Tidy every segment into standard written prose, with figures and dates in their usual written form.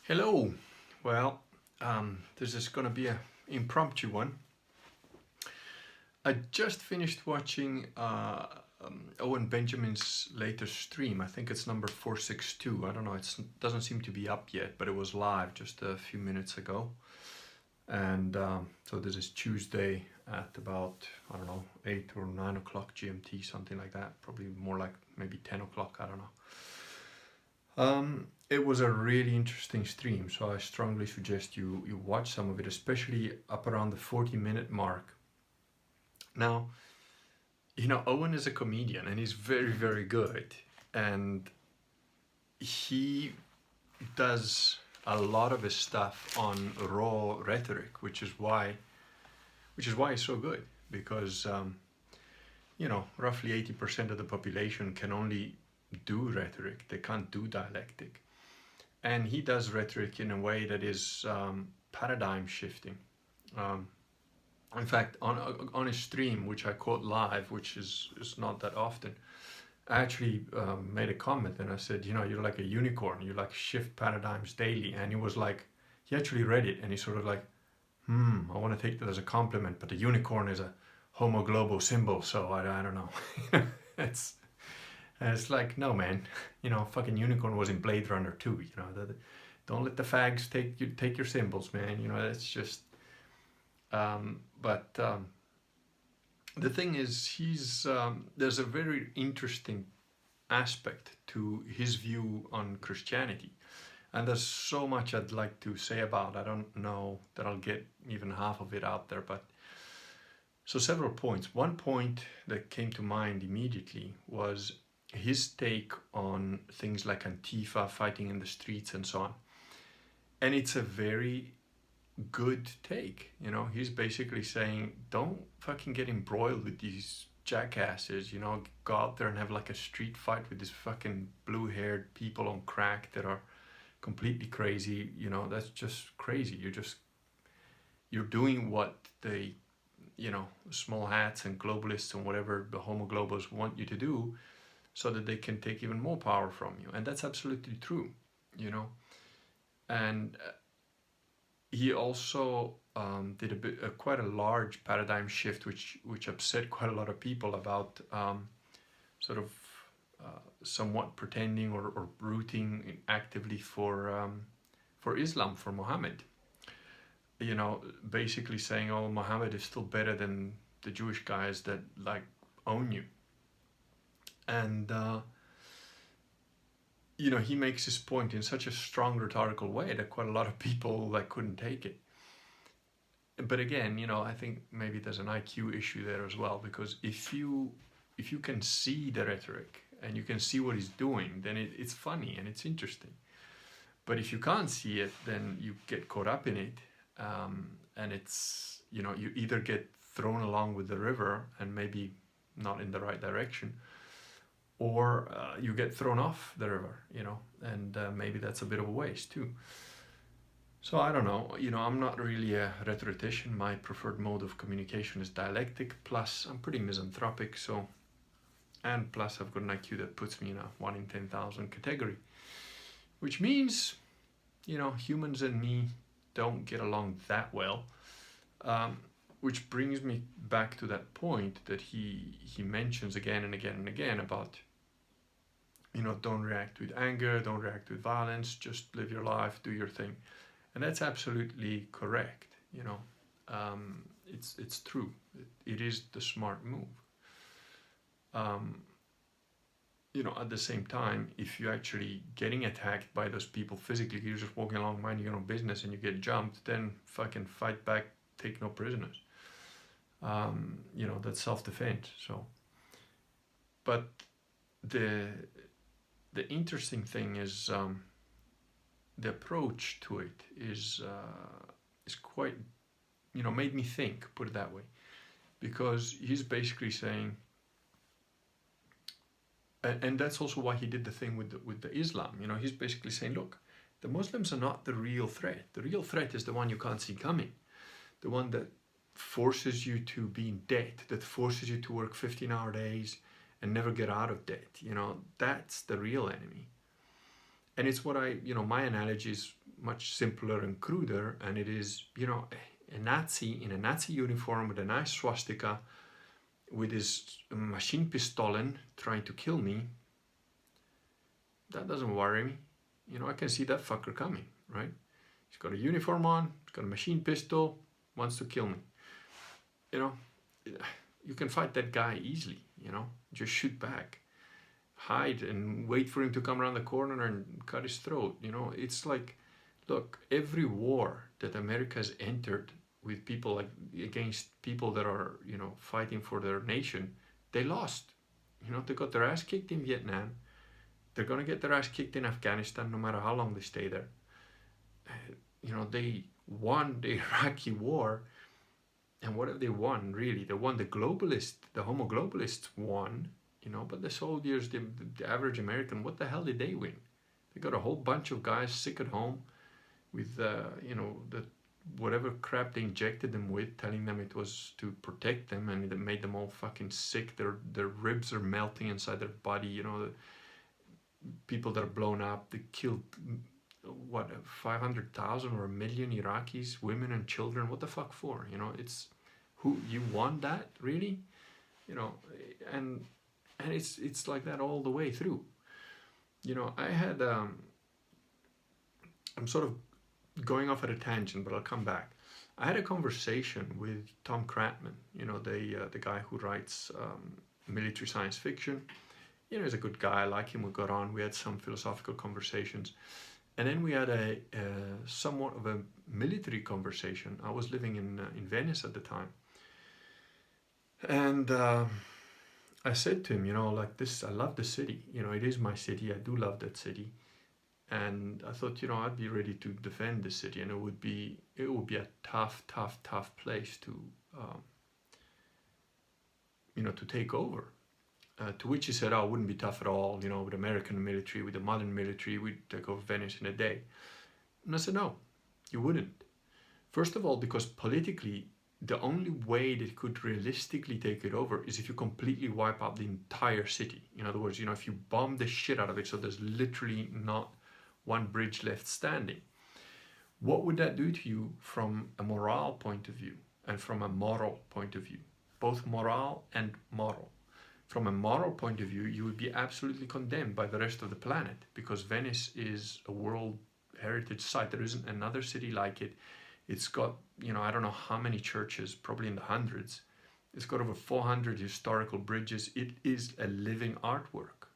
Hello. Well, this is going to be an impromptu one. I just finished watching Owen Benjamin's latest stream. I think it's number 462. I don't know, it doesn't seem to be up yet, but it was live just a few minutes ago. And so this is Tuesday at about, I don't know, 8 or 9 o'clock GMT, something like that. Probably more like maybe 10 o'clock, I don't know. It was a really interesting stream, so I strongly suggest you watch some of it, especially up around the 40-minute mark. Now, Owen is a comedian and he's very, very good. And he does a lot of his stuff on raw rhetoric, which is why he's so good. Because roughly 80% of the population can only do rhetoric; they can't do dialectic. And he does rhetoric in a way that is paradigm shifting. In fact, on his stream, which I caught live, which is not that often, I actually made a comment and I said, you're like a unicorn, you like shift paradigms daily. And he actually read it and he sort of like, I want to take that as a compliment, but the unicorn is a homo globo symbol, so I don't know. It's like, no, man, fucking unicorn was in Blade Runner too. Don't let the fags take your symbols, man. That's just. But the thing is, there's a very interesting aspect to his view on Christianity, and there's so much I'd like to say about. I don't know that I'll get even half of it out there, but. So several points. One point that came to mind immediately was his take on things like Antifa, fighting in the streets and so on. And it's a very good take. He's basically saying, don't fucking get embroiled with these jackasses, go out there and have like a street fight with these fucking blue-haired people on crack that are completely crazy. That's just crazy. You're doing what they, small hats and globalists and whatever the homo globos want you to do, so that they can take even more power from you. And that's absolutely true, And he also did quite a large paradigm shift, which upset quite a lot of people about sort of somewhat pretending or rooting actively for Islam, for Muhammad. Basically saying, oh, Muhammad is still better than the Jewish guys that like own you. And he makes his point in such a strong rhetorical way that quite a lot of people couldn't take it. But again, I think maybe there's an IQ issue there as well, because if you can see the rhetoric and you can see what he's doing, then it's funny and it's interesting. But if you can't see it, then you get caught up in it, and it's you either get thrown along with the river and maybe not in the right direction, or you get thrown off the river, and maybe that's a bit of a waste too. So I don't know, I'm not really a rhetorician. My preferred mode of communication is dialectic, plus I'm pretty misanthropic, and plus I've got an IQ that puts me in a 1 in 10,000 category, which means, humans and me don't get along that well, which brings me back to that point that he mentions again and again and again about, don't react with anger, don't react with violence, just live your life, do your thing. And that's absolutely correct. It's true. It is the smart move. At the same time, if you're actually getting attacked by those people physically, you're just walking along minding your own business and you get jumped, then fucking fight back, take no prisoners. That's self-defense. So, but the interesting thing is the approach to it is quite, made me think, put it that way, because he's basically saying, and that's also why he did the thing with the Islam. He's basically saying, look, the Muslims are not the real threat. The real threat is the one you can't see coming, the one that forces you to be in debt, that forces you to work 15-hour days and never get out of debt. That's the real enemy. And it's what my analogy is much simpler and cruder, and it is, you know, a Nazi in a Nazi uniform with a nice swastika with his machine pistolen trying to kill me. That doesn't worry me. You know, I can see that fucker coming, right? He's got a uniform on, he's got a machine pistol, wants to kill me. You know, you can fight that guy easily, you know, just shoot back, hide and wait for him to come around the corner and cut his throat. You know, it's like, look, every war that America has entered with people like against people that are, you know, fighting for their nation, they lost. You know, they got their ass kicked in Vietnam. They're going to get their ass kicked in Afghanistan no matter how long they stay there. You know, they won the Iraqi war. And what have they won, really? They won the globalists, the homo globalists won, you know, but the soldiers, the average American, what the hell did they win? They got a whole bunch of guys sick at home with, you know, the whatever crap they injected them with, telling them it was to protect them, and it made them all fucking sick. Their ribs are melting inside their body, you know, the people that are blown up. They killed, what, 500,000 or 1 million Iraqis, women and children. What the fuck for? You know, it's, who, you want that, really? You know, and it's like that all the way through. You know, I had, I'm sort of going off at a tangent, but I'll come back. I had a conversation with Tom Kratman, you know, the guy who writes military science fiction. You know, he's a good guy. I like him. We got on. We had some philosophical conversations. And then we had a somewhat of a military conversation. I was living in Venice at the time. And I said to him, you know, like this, I love the city. You know, it is my city. I do love that city. And I thought, you know, I'd be ready to defend the city. And it would be a tough place to, you know, to take over. To which he said, oh, it wouldn't be tough at all, you know, with American military, with the modern military, we'd take over Venice in a day. And I said, no, you wouldn't. First of all, because politically, the only way that you could realistically take it over is if you completely wipe out the entire city. In other words, you know, if you bomb the shit out of it so there's literally not one bridge left standing. What would that do to you from a morale point of view and from a moral point of view? Both morale and moral. From a moral point of view, you would be absolutely condemned by the rest of the planet, because Venice is a World Heritage Site. There isn't another city like it. It's got, you know, I don't know how many churches, probably in the hundreds. It's got over 400 historical bridges. It is a living artwork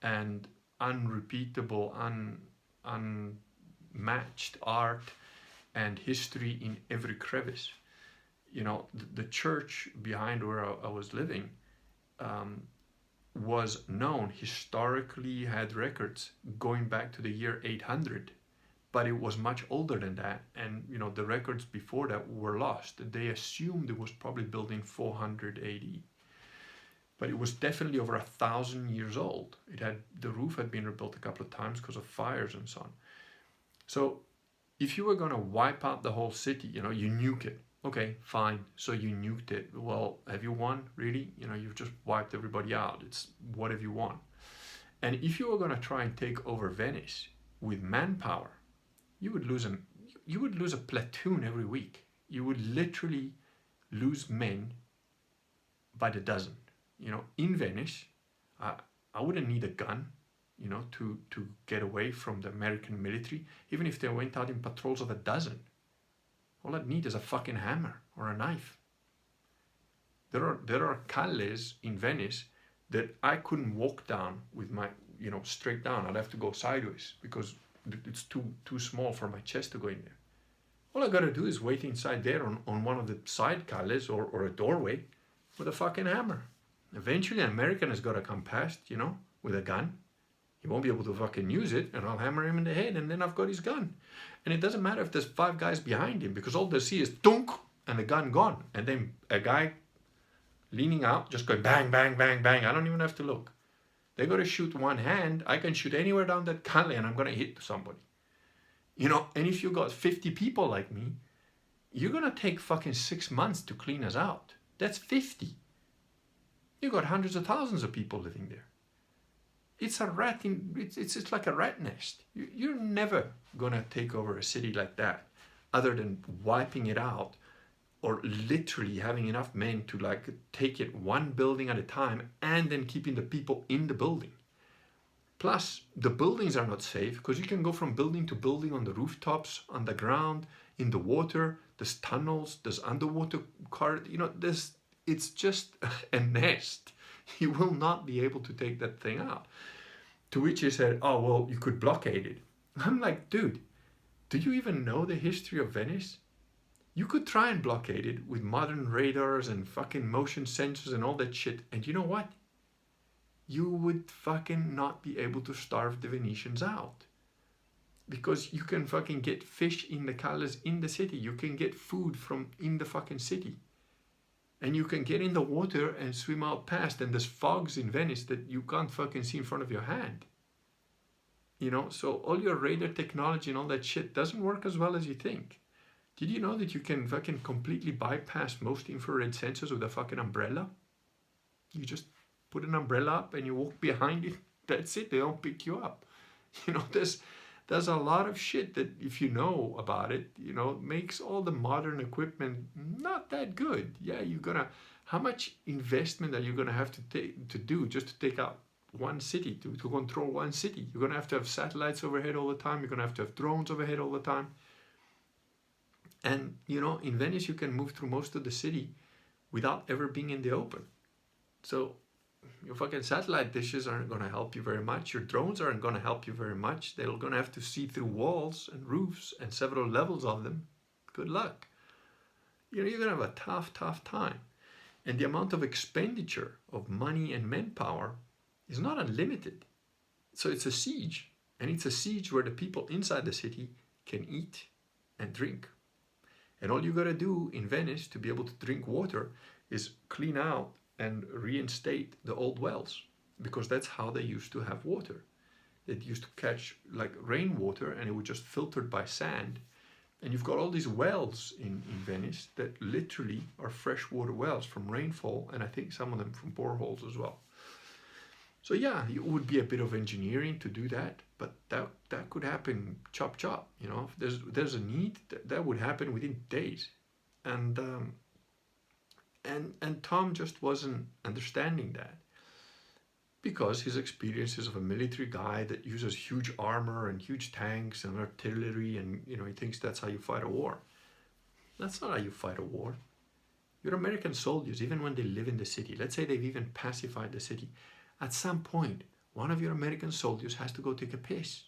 and unrepeatable, unmatched art and history in every crevice. You know, the church behind where I was living was known, historically had records going back to the year 800, but it was much older than that. And, you know, the records before that were lost. They assumed it was probably built in 400 AD, but it was definitely over 1,000 years old. The roof had been rebuilt a couple of times because of fires and so on. So if you were going to wipe out the whole city, you know, you nuke it. Okay, fine. So you nuked it. Well, have you won, really? You know, you've just wiped everybody out. It's what have you won? And if you were going to try and take over Venice with manpower, you would lose a platoon every week. You would literally lose men by the dozen. You know, in Venice, I wouldn't need a gun, you know, to get away from the American military, even if they went out in patrols of a dozen. All I'd need is a fucking hammer or a knife. There are calles in Venice that I couldn't walk down with my, you know, straight down. I'd have to go sideways because it's too small for my chest to go in there. All I gotta do is wait inside there on one of the side calles or a doorway with a fucking hammer. Eventually an American has gotta come past, you know, with a gun. He won't be able to fucking use it, and I'll hammer him in the head, and then I've got his gun. And it doesn't matter if there's 5 guys behind him, because all they see is dunk, and the gun gone. And then a guy leaning out, just going bang, bang, bang, bang. I don't even have to look. They got to shoot one hand. I can shoot anywhere down that calle, and I'm going to hit somebody. You know, and if you got 50 people like me, you're going to take fucking 6 months to clean us out. That's 50. You got hundreds of thousands of people living there. it's a rat it's like a rat nest. You're never gonna take over a city like that, other than wiping it out, or literally having enough men to like take it one building at a time, and then keeping the people in the building. Plus, the buildings are not safe because you can go from building to building on the rooftops, on the ground, in the water. There's tunnels, there's underwater corridors. It's just a nest. You will not be able to take that thing out. To which he said, oh, well, you could blockade it. I'm like, dude, do you even know the history of Venice? You could try and blockade it with modern radars and fucking motion sensors and all that shit. And you know what? You would fucking not be able to starve the Venetians out. Because you can fucking get fish in the calles in the city. You can get food from in the fucking city. And you can get in the water and swim out past. And there's fogs in Venice that you can't fucking see in front of your hand. So all your radar technology and all that shit doesn't work as well as you think. Did you know that you can fucking completely bypass most infrared sensors with a fucking umbrella? You just put an umbrella up and you walk behind it. That's it. They don't pick you up. There's a lot of shit that, if you know about it, makes all the modern equipment not that good. Yeah, how much investment are you gonna have to do just to take out one city, to control one city? You're gonna have to have satellites overhead all the time. You're gonna have to have drones overhead all the time. And in Venice, you can move through most of the city without ever being in the open. So your fucking satellite dishes aren't going to help you very much. Your drones aren't going to help you very much. They're going to have to see through walls and roofs and several levels of them. Good luck. You're going to have a tough time. And the amount of expenditure of money and manpower is not unlimited. So it's a siege. And it's a siege where the people inside the city can eat and drink. And all you got to do in Venice to be able to drink water is clean out and reinstate the old wells, because that's how they used to have water. They used to catch like rainwater and it was just filtered by sand. And you've got all these wells in Venice that literally are freshwater wells from rainfall, and I think some of them from boreholes as well. So yeah, it would be a bit of engineering to do that, but that could happen chop. If there's a need, that would happen within days. And Tom just wasn't understanding that, because his experiences of a military guy that uses huge armor and huge tanks and artillery, and he thinks that's how you fight a war. That's not how you fight a war. Your American soldiers, even when they live in the city, let's say they've even pacified the city, at some point, one of your American soldiers has to go take a piss.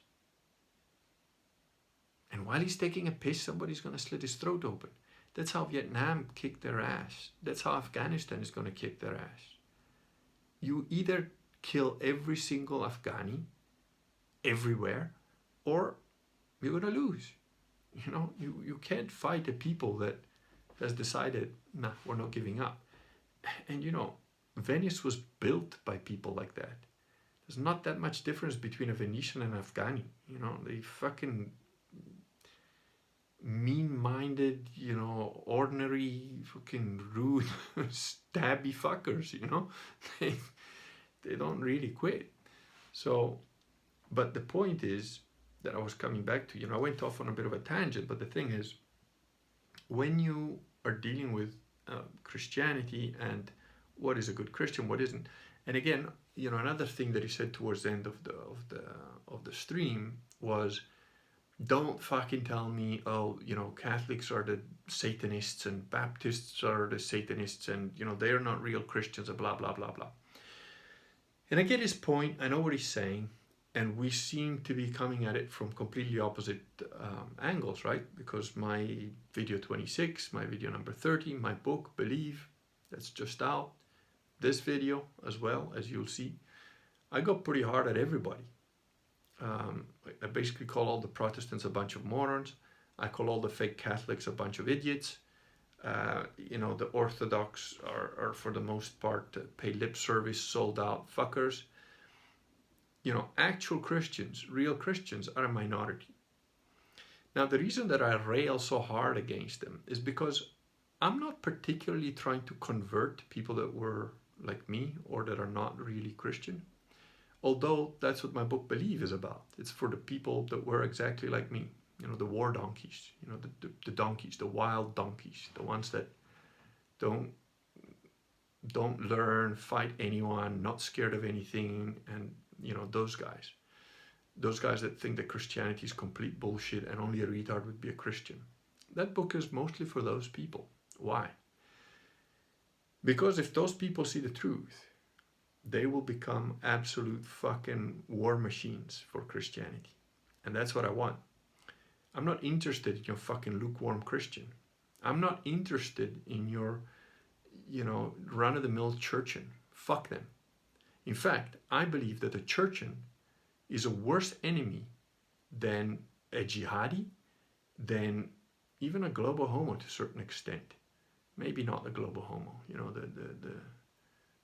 And while he's taking a piss, somebody's going to slit his throat open. That's how Vietnam kicked their ass. That's how Afghanistan is going to kick their ass. You either kill every single Afghani, everywhere, or you're going to lose. You can't fight a people that has decided, nah, we're not giving up. And Venice was built by people like that. There's not that much difference between a Venetian and an Afghani. They fucking mean-minded, ordinary, fucking rude, stabby fuckers, They don't really quit. So, but the point is that I was coming back to, I went off on a bit of a tangent, but the thing is, when you are dealing with Christianity and what is a good Christian, what isn't. And again, another thing that he said towards the end of the stream was, don't fucking tell me, Catholics are the Satanists and Baptists are the Satanists, and they're not real Christians, and blah blah blah blah. And I get his point. I know what he's saying, and we seem to be coming at it from completely opposite angles, right? Because my video 26, my video number 30, my book Believe, that's just out. This video as well, as you'll see, I go pretty hard at everybody. I basically call all the Protestants a bunch of morons. I call all the fake Catholics a bunch of idiots. The Orthodox are for the most part pay lip service, sold out fuckers. Actual Christians, real Christians, are a minority. Now, the reason that I rail so hard against them is because I'm not particularly trying to convert people that were like me or that are not really Christian. Although that's what my book Believe is about. It's for the people that were exactly like me. You know, the war donkeys, you know, the donkeys, the wild donkeys, the ones that don't learn, fight anyone, not scared of anything, and you know, those guys that think that Christianity is complete bullshit and only a retard would be a Christian. That book is mostly for those people. Why? Because if those people see the truth, they will become absolute fucking war machines for Christianity. And that's what I want. I'm not interested in your fucking lukewarm Christian. I'm not interested in your, you know, run-of-the-mill churchin. Fuck them. In fact, I believe that a churchin is a worse enemy than a jihadi, than even a global homo to a certain extent. Maybe not a global homo. You know,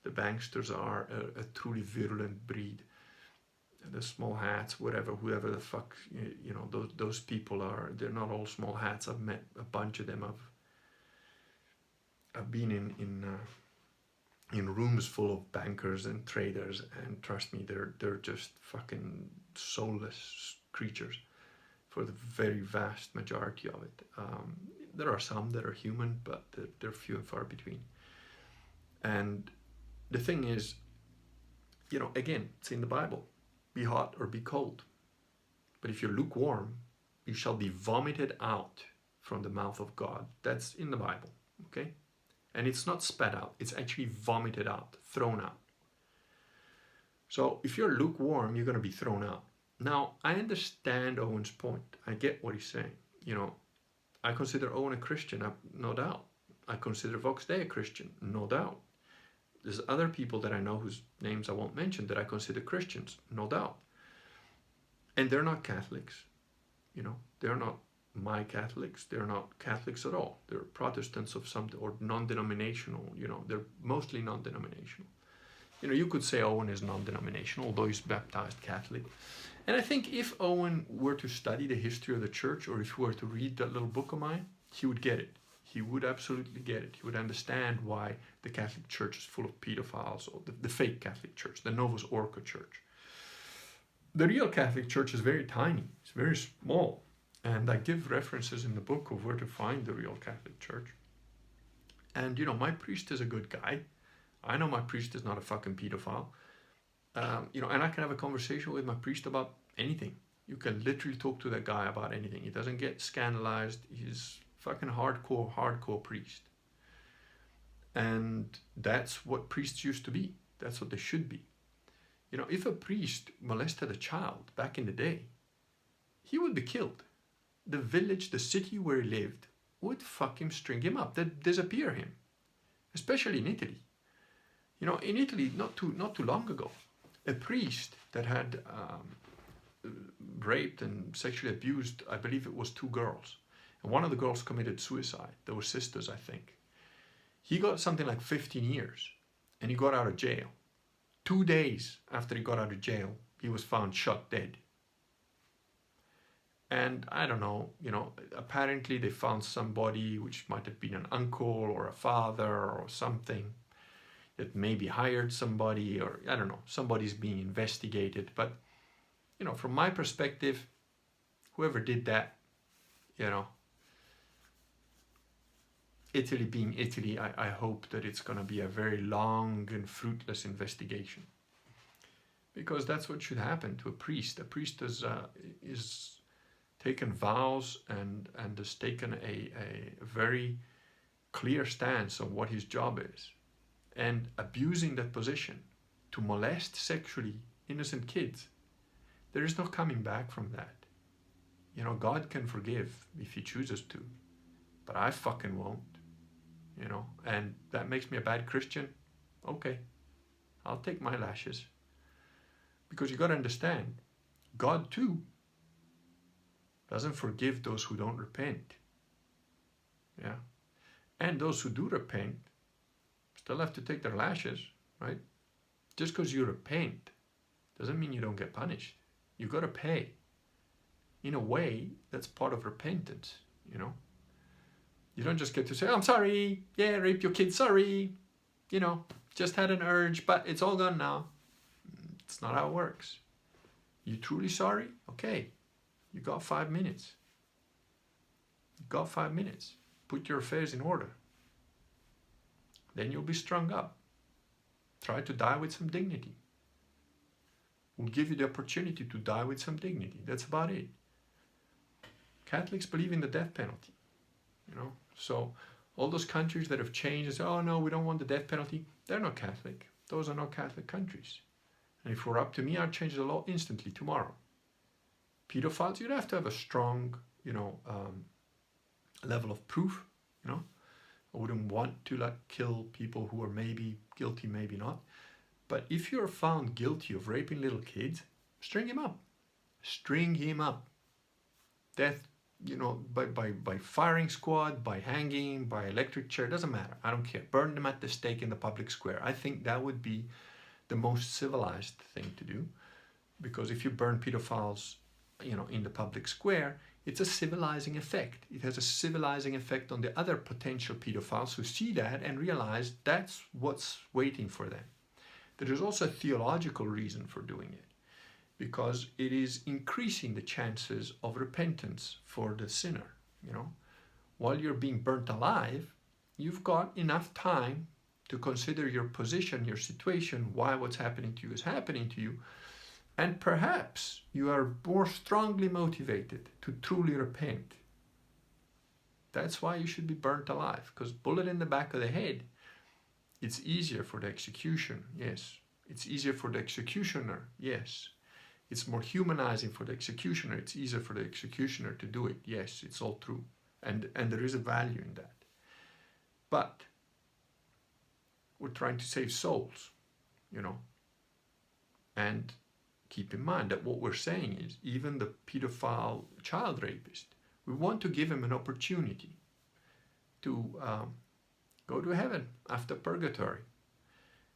the banksters are a truly virulent breed. The small hats, whoever the fuck, you know, those people are, they're not all small hats. I've met a bunch of them. I've been in rooms full of bankers and traders, and trust me, they're just fucking soulless creatures for the very vast majority of it. There are some that are human, but they're few and far between. And the thing is, you know, again, it's in the Bible. Be hot or be cold. But if you're lukewarm, you shall be vomited out from the mouth of God. That's in the Bible, okay? And it's not spat out, it's actually vomited out, thrown out. So if you're lukewarm, you're going to be thrown out. Now, I understand Owen's point. I get what he's saying. You know, I consider Owen a Christian, no doubt. I consider Vox Day a Christian, no doubt. There's other people that I know whose names I won't mention that I consider Christians, no doubt. And they're not Catholics, you know. They're not my Catholics. They're not Catholics at all. They're Protestants of some, or non-denominational, you know. They're mostly non-denominational. You know, you could say Owen is non-denominational, although he's baptized Catholic. And I think if Owen were to study the history of the church, or if he were to read that little book of mine, he would get it. He would absolutely get it. He would understand why the Catholic Church is full of pedophiles, or the fake Catholic Church, the Novus Ordo Church. The real Catholic Church is very tiny. It's very small. And I give references in the book of where to find the real Catholic Church. And, you know, my priest is a good guy. I know my priest is not a fucking pedophile. You know, and I can have a conversation with my priest about anything. You can literally talk to that guy about anything. He doesn't get scandalized. He's fucking hardcore priest. And that's what priests used to be. That's what they should be. You know, if a priest molested a child back in the day, he would be killed. The village, the city where he lived, would fucking string him up. They'd disappear him. Especially in Italy. You know, in Italy, not too long ago, a priest that had raped and sexually abused, I believe it was 2 girls. And one of the girls committed suicide. They were sisters, I think. He got something like 15 years. And he got out of jail. 2 days after he got out of jail, he was found shot dead. And I don't know, you know, apparently they found somebody, which might have been an uncle or a father or something, that maybe hired somebody, or I don't know, somebody's being investigated. But, you know, from my perspective, whoever did that, you know, Italy being Italy, I hope that it's going to be a very long and fruitless investigation. Because that's what should happen to a priest. A priest is taken vows and has taken a very clear stance on what his job is. And abusing that position to molest sexually innocent kids, there is no coming back from that. You know, God can forgive if he chooses to, but I fucking won't, you know, and that makes me a bad Christian. Okay, I'll take my lashes. Because you got to understand, God too doesn't forgive those who don't repent. Yeah. And those who do repent still have to take their lashes, right? Just because you repent doesn't mean you don't get punished. You got to pay. In a way, that's part of repentance, you know? You don't just get to say, I'm sorry, yeah, raped your kid, sorry, you know, just had an urge, but it's all gone now. It's not how it works. You truly sorry? Okay, you got 5 minutes. You got 5 minutes. Put your affairs in order. Then you'll be strung up. Try to die with some dignity. We'll give you the opportunity to die with some dignity. That's about it. Catholics believe in the death penalty, you know. So all those countries that have changed and say, oh no, we don't want the death penalty, they're not Catholic. Those are not Catholic countries. And if it were up to me, I'd change the law instantly tomorrow. Pedophiles, you'd have to have a strong, level of proof, you know. I wouldn't want to kill people who are maybe guilty, maybe not. But if you're found guilty of raping little kids, string him up. String him up. Death, by firing squad, by hanging, by electric chair, doesn't matter. I don't care. Burn them at the stake in the public square. I think that would be the most civilized thing to do. Because if you burn pedophiles, in the public square, it's a civilizing effect. It has a civilizing effect on the other potential pedophiles who see that and realize that's what's waiting for them. There is also a theological reason for doing it, because it is increasing the chances of repentance for the sinner. While you're being burnt alive, you've got enough time to consider your position, your situation, why what's happening to you is happening to you, and perhaps you are more strongly motivated to truly repent. That's why you should be burnt alive, because bullet in the back of the head, it's easier for the execution, yes. It's easier for the executioner, yes. It's more humanizing for the executioner. It's easier for the executioner to do it, yes. It's all true, and there is a value in that. But we're trying to save souls, and keep in mind that what we're saying is, even the pedophile child rapist, we want to give him an opportunity to go to heaven after purgatory.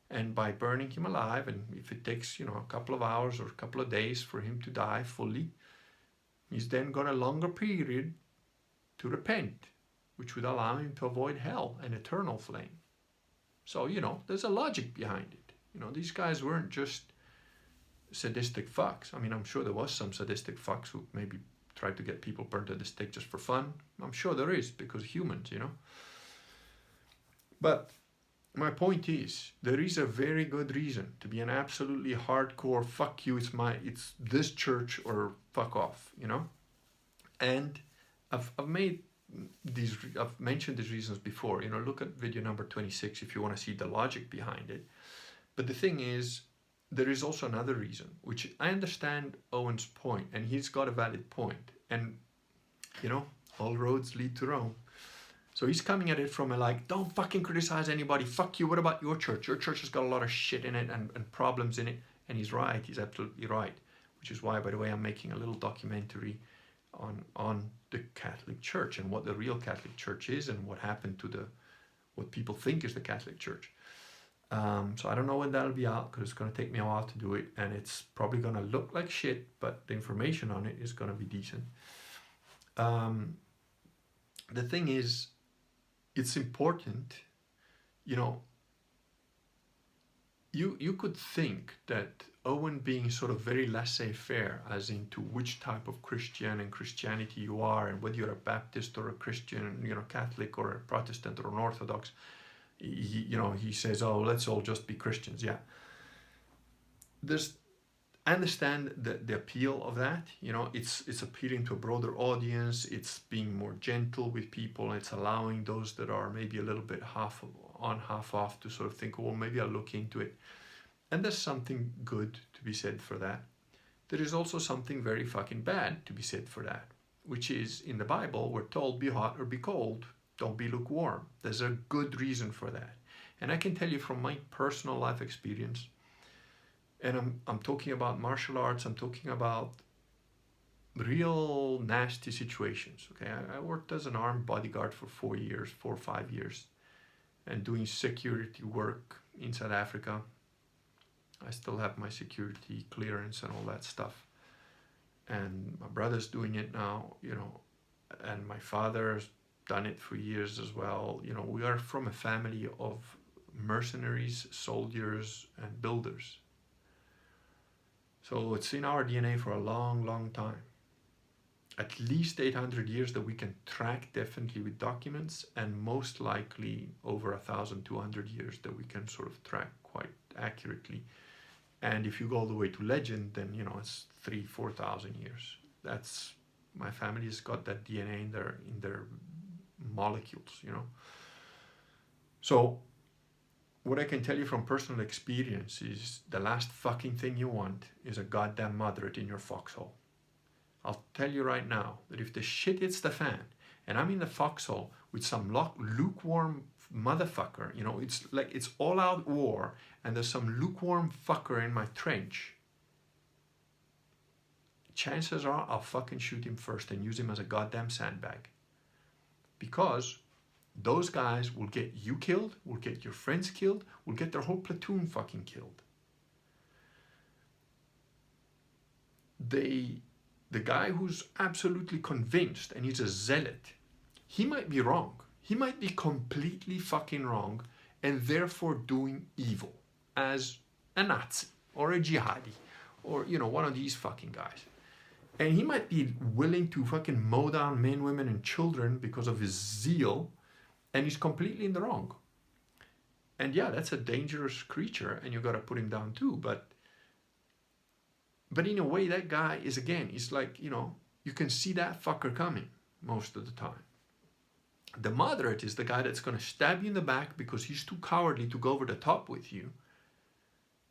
And by burning him alive, and if it takes, a couple of hours or a couple of days for him to die fully, he's then got a longer period to repent, which would allow him to avoid hell and eternal flame. So, there's a logic behind it. These guys weren't just sadistic fucks. I mean, I'm sure there was some sadistic fucks who maybe tried to get people burnt at the stake just for fun. I'm sure there is, because humans, But my point is, there is a very good reason to be an absolutely hardcore fuck you, it's this church or fuck off, And I've mentioned these reasons before. Look at video number 26 if you want to see the logic behind it. But the thing is, there is also another reason, which I understand Owen's point, and he's got a valid point. And, all roads lead to Rome. So he's coming at it from don't fucking criticize anybody. Fuck you. What about your church? Your church has got a lot of shit in it and problems in it. And he's right. He's absolutely right. Which is why, by the way, I'm making a little documentary on the Catholic Church and what the real Catholic Church is and what happened to what people think is the Catholic Church. So I don't know when that'll be out, because it's going to take me a while to do it, and it's probably going to look like shit, but the information on it is going to be decent. The thing is, it's important, you could think that Owen being sort of very laissez-faire, as into which type of Christian and Christianity you are, and whether you're a Baptist or a Christian, Catholic or a Protestant or an Orthodox, he says, oh, let's all just be Christians. Yeah. I understand the appeal of that. It's appealing to a broader audience. It's being more gentle with people. It's allowing those that are maybe a little bit half on, half off to sort of think, well, maybe I'll look into it. And there's something good to be said for that. There is also something very fucking bad to be said for that, which is, in the Bible, we're told, be hot or be cold. Don't be lukewarm. There's a good reason for that. And I can tell you from my personal life experience, and I'm talking about martial arts, I'm talking about real nasty situations. Okay, I worked as an armed bodyguard for 4 or 5 years, and doing security work in South Africa. I still have my security clearance and all that stuff. And my brother's doing it now, and my father's done it for years as well. We are from a family of mercenaries, soldiers, and builders. So it's in our DNA for a long, long time. At least 800 years that we can track definitely with documents, and most likely over 1,200 years that we can sort of track quite accurately. And if you go all the way to legend, then it's 3,000-4,000 years. That's, my family has got that DNA in their molecules. So what I can tell you from personal experience is the last fucking thing you want is a goddamn moderate in your foxhole. I'll tell you right now that if the shit hits the fan and I'm in the foxhole with some lukewarm motherfucker, it's like it's all out war and there's some lukewarm fucker in my trench, chances are I'll fucking shoot him first and use him as a goddamn sandbag. Because those guys will get you killed, will get your friends killed, will get their whole platoon fucking killed. The guy who's absolutely convinced and he's a zealot, he might be wrong. He might be completely fucking wrong and therefore doing evil as a Nazi or a jihadi or, one of these fucking guys. And he might be willing to fucking mow down men, women, and children because of his zeal, and he's completely in the wrong. And yeah, that's a dangerous creature and you got to put him down too. But in a way, that guy is, again, he's like, you can see that fucker coming most of the time. The moderate is the guy that's going to stab you in the back because he's too cowardly to go over the top with you.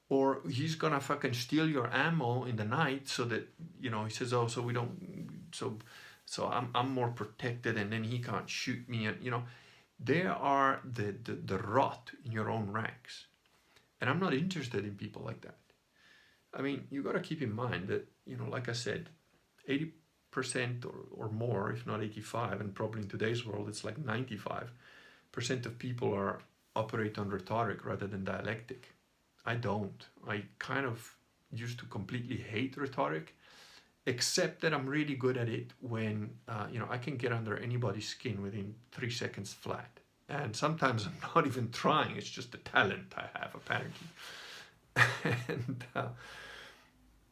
Or he's going to fucking steal your ammo in the night so that, he says, oh, so we don't, so I'm more protected and then he can't shoot me. And, they are the rot in your own ranks. And I'm not interested in people like that. I mean, you got to keep in mind that, like I said, 80% or more, if not 85, and probably in today's world, it's like 95% of people operate on rhetoric rather than dialectic. I don't. I kind of used to completely hate rhetoric, except that I'm really good at it when, I can get under anybody's skin within 3 seconds flat. And sometimes I'm not even trying. It's just a talent I have, apparently. And,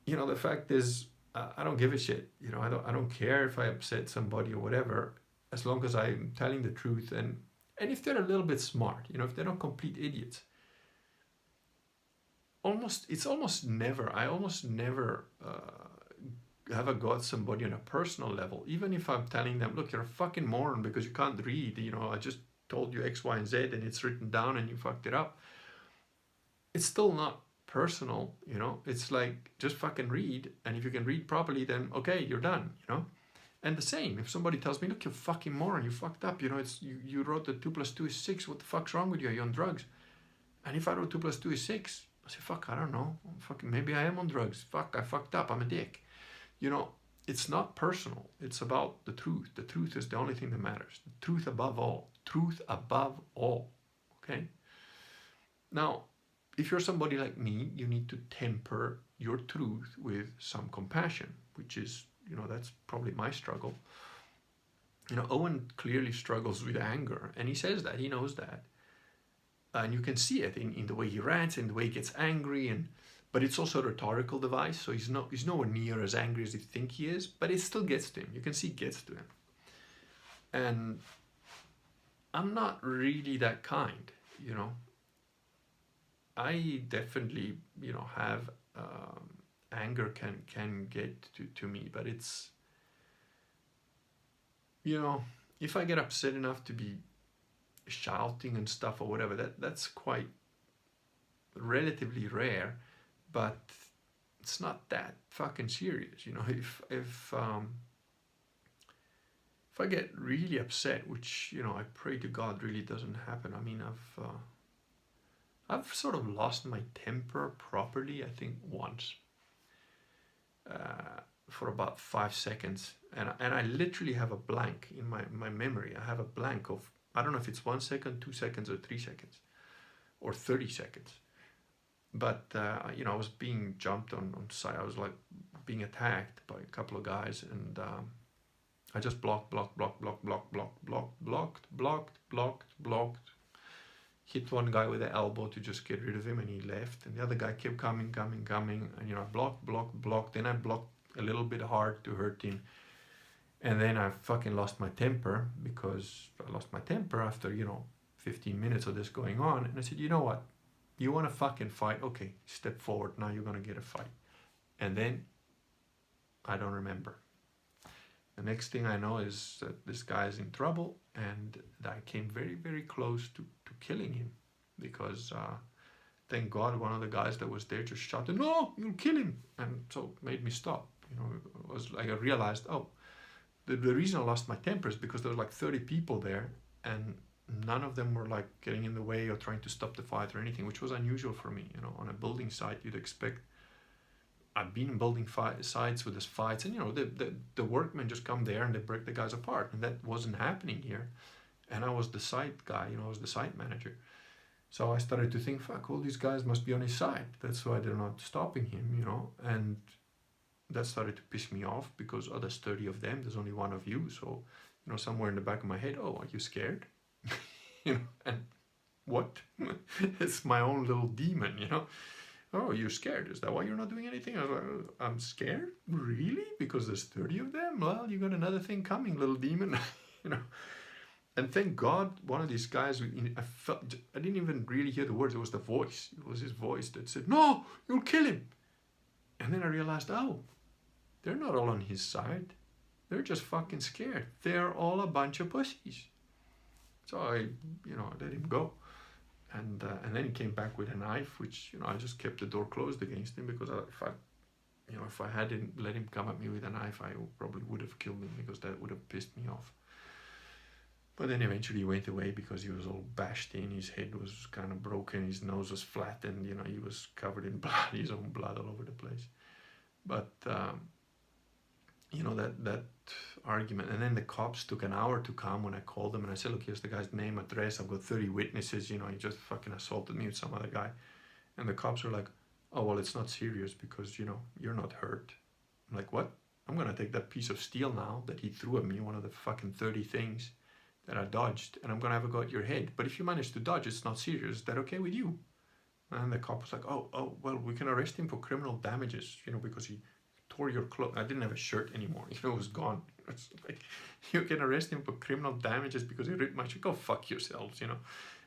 the fact is, I don't give a shit. I don't care if I upset somebody or whatever, as long as I'm telling the truth. And if they're a little bit smart, if they're not complete idiots. I almost never have a go at somebody on a personal level, even if I'm telling them, look, you're a fucking moron because you can't read, I just told you X, Y, and Z and it's written down and you fucked it up. It's still not personal, it's like, just fucking read, and if you can read properly, then okay, you're done, And the same, if somebody tells me, look, you fucking moron, you fucked up, it's you wrote that 2 + 2 is 6, what the fuck's wrong with you, are you on drugs? And if I wrote 2 + 2 is 6, I say, fuck, I don't know, fucking maybe I am on drugs, fuck, I fucked up, I'm a dick. It's not personal, it's about the truth. The truth is the only thing that matters. The truth above all. Truth above all. Okay? Now, if you're somebody like me, you need to temper your truth with some compassion, which is, that's probably my struggle. Owen clearly struggles with anger, and he says that, he knows that. And you can see it in the way he rants, in the way he gets angry, but it's also a rhetorical device, so he's nowhere near as angry as you think he is, but it still gets to him. You can see it gets to him. And I'm not really that kind, I definitely, have anger can get to me, but it's, if I get upset enough to be shouting and stuff or whatever, that's quite relatively rare, but it's not that fucking serious. If I get really upset, which I pray to God really doesn't happen. I mean, I've sort of lost my temper properly, I think once, for about 5 seconds, and I literally have a blank in my memory. I have a blank of, I don't know if it's 1 second, 2 seconds, or 3 seconds, or 30 seconds. But I was being jumped on site. I was like being attacked by a couple of guys, and I just blocked. hit one guy with the elbow to just get rid of him, and he left. And the other guy kept coming. And, you know, I blocked. Then I blocked a little bit hard to hurt him. And then I fucking lost my temper, because I lost my temper after, you know, 15 minutes of this going on. And I said, you know what? You want to fucking fight? Okay, step forward. Now you're going to get a fight. And then I don't remember. The next thing I know is that this guy is in trouble, and I came very, very close to killing him, because thank God one of the guys that was there just shouted, "No, you'll kill him," and so made me stop. You know, it was like I realized, oh, the reason I lost my temper is because there were like 30 people there, and none of them were like getting in the way or trying to stop the fight or anything, which was unusual for me. You know, on a building site, you'd expect. I've been in building sites with these fights, and you know, the workmen just come there and they break the guys apart, and that wasn't happening here. And I was the site guy, you know, I was the site manager. So I started to think, fuck, all these guys must be on his side. That's why they're not stopping him, you know. And that started to piss me off, because oh, there's 30 of them, there's only one of you. So, you know, somewhere in the back of my head, oh, are you scared? You know, and what? It's my own little demon, you know. Oh, you're scared. Is that why you're not doing anything? I was like, I'm scared? Really? Because there's 30 of them? Well, you got another thing coming, little demon. You know. And thank God, one of these guys, I didn't even really hear the words. It was the voice. It was his voice that said, "No, you'll kill him." And then I realized, oh, they're not all on his side. They're just fucking scared. They're all a bunch of pussies. So I, you know, let him go. And then he came back with a knife, which, you know, I just kept the door closed against him, because if I hadn't let him come at me with a knife, I probably would have killed him, because that would have pissed me off. But then eventually he went away, because he was all bashed in, his head was kind of broken, his nose was flattened, you know, he was covered in blood, his own blood all over the place. But, you know, that argument, and then the cops took an hour to come when I called them, and I said, look, here's the guy's name, address, I've got 30 witnesses, you know, he just fucking assaulted me with some other guy. And the cops were like, oh, well, it's not serious, because, you know, you're not hurt. I'm like, what? I'm going to take that piece of steel now that he threw at me, one of the fucking 30 things that I dodged, and I'm going to have a go at your head. But if you manage to dodge, it's not serious. Is that okay with you? And the cop was like, oh, well, we can arrest him for criminal damages, you know, because he tore your clothes. I didn't have a shirt anymore, you know, it was gone. It's like, you can arrest him for criminal damages because he ripped my shirt. Go fuck yourselves, you know.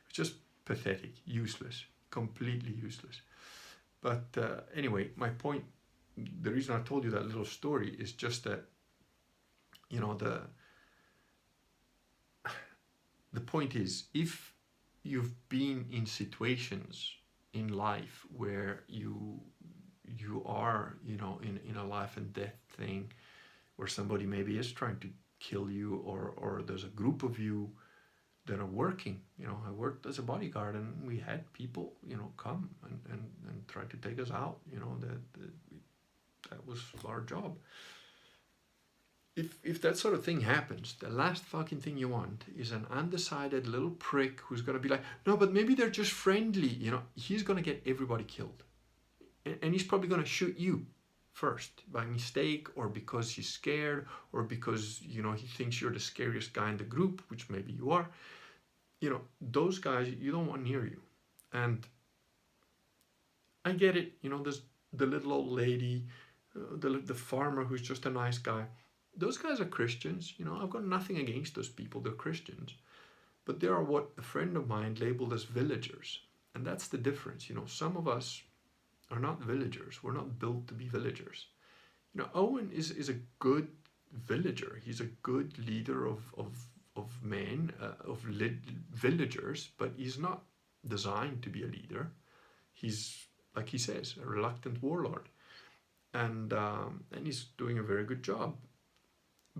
It's just pathetic, useless, completely useless. But anyway, my point, the reason I told you that little story is just that, you know, the point is, if you've been in situations in life where you are, you know, in a life and death thing, where somebody maybe is trying to kill you, or there's a group of you that are working, you know, I worked as a bodyguard, and we had people, you know, come and try to take us out, you know, that was our job. If that sort of thing happens, the last fucking thing you want is an undecided little prick who's going to be like, no, but maybe they're just friendly. You know, he's going to get everybody killed. And he's probably going to shoot you first by mistake, or because he's scared, or because, you know, he thinks you're the scariest guy in the group, which maybe you are. You know, those guys, you don't want near you. And I get it. You know, there's the little old lady, the farmer who's just a nice guy. Those guys are Christians, you know, I've got nothing against those people, they're Christians. But they are what a friend of mine labeled as villagers. And that's the difference, you know, some of us are not villagers, we're not built to be villagers. You know, Owen is a good villager, he's a good leader of men, villagers, but he's not designed to be a leader. He's, like he says, a reluctant warlord. And he's doing a very good job.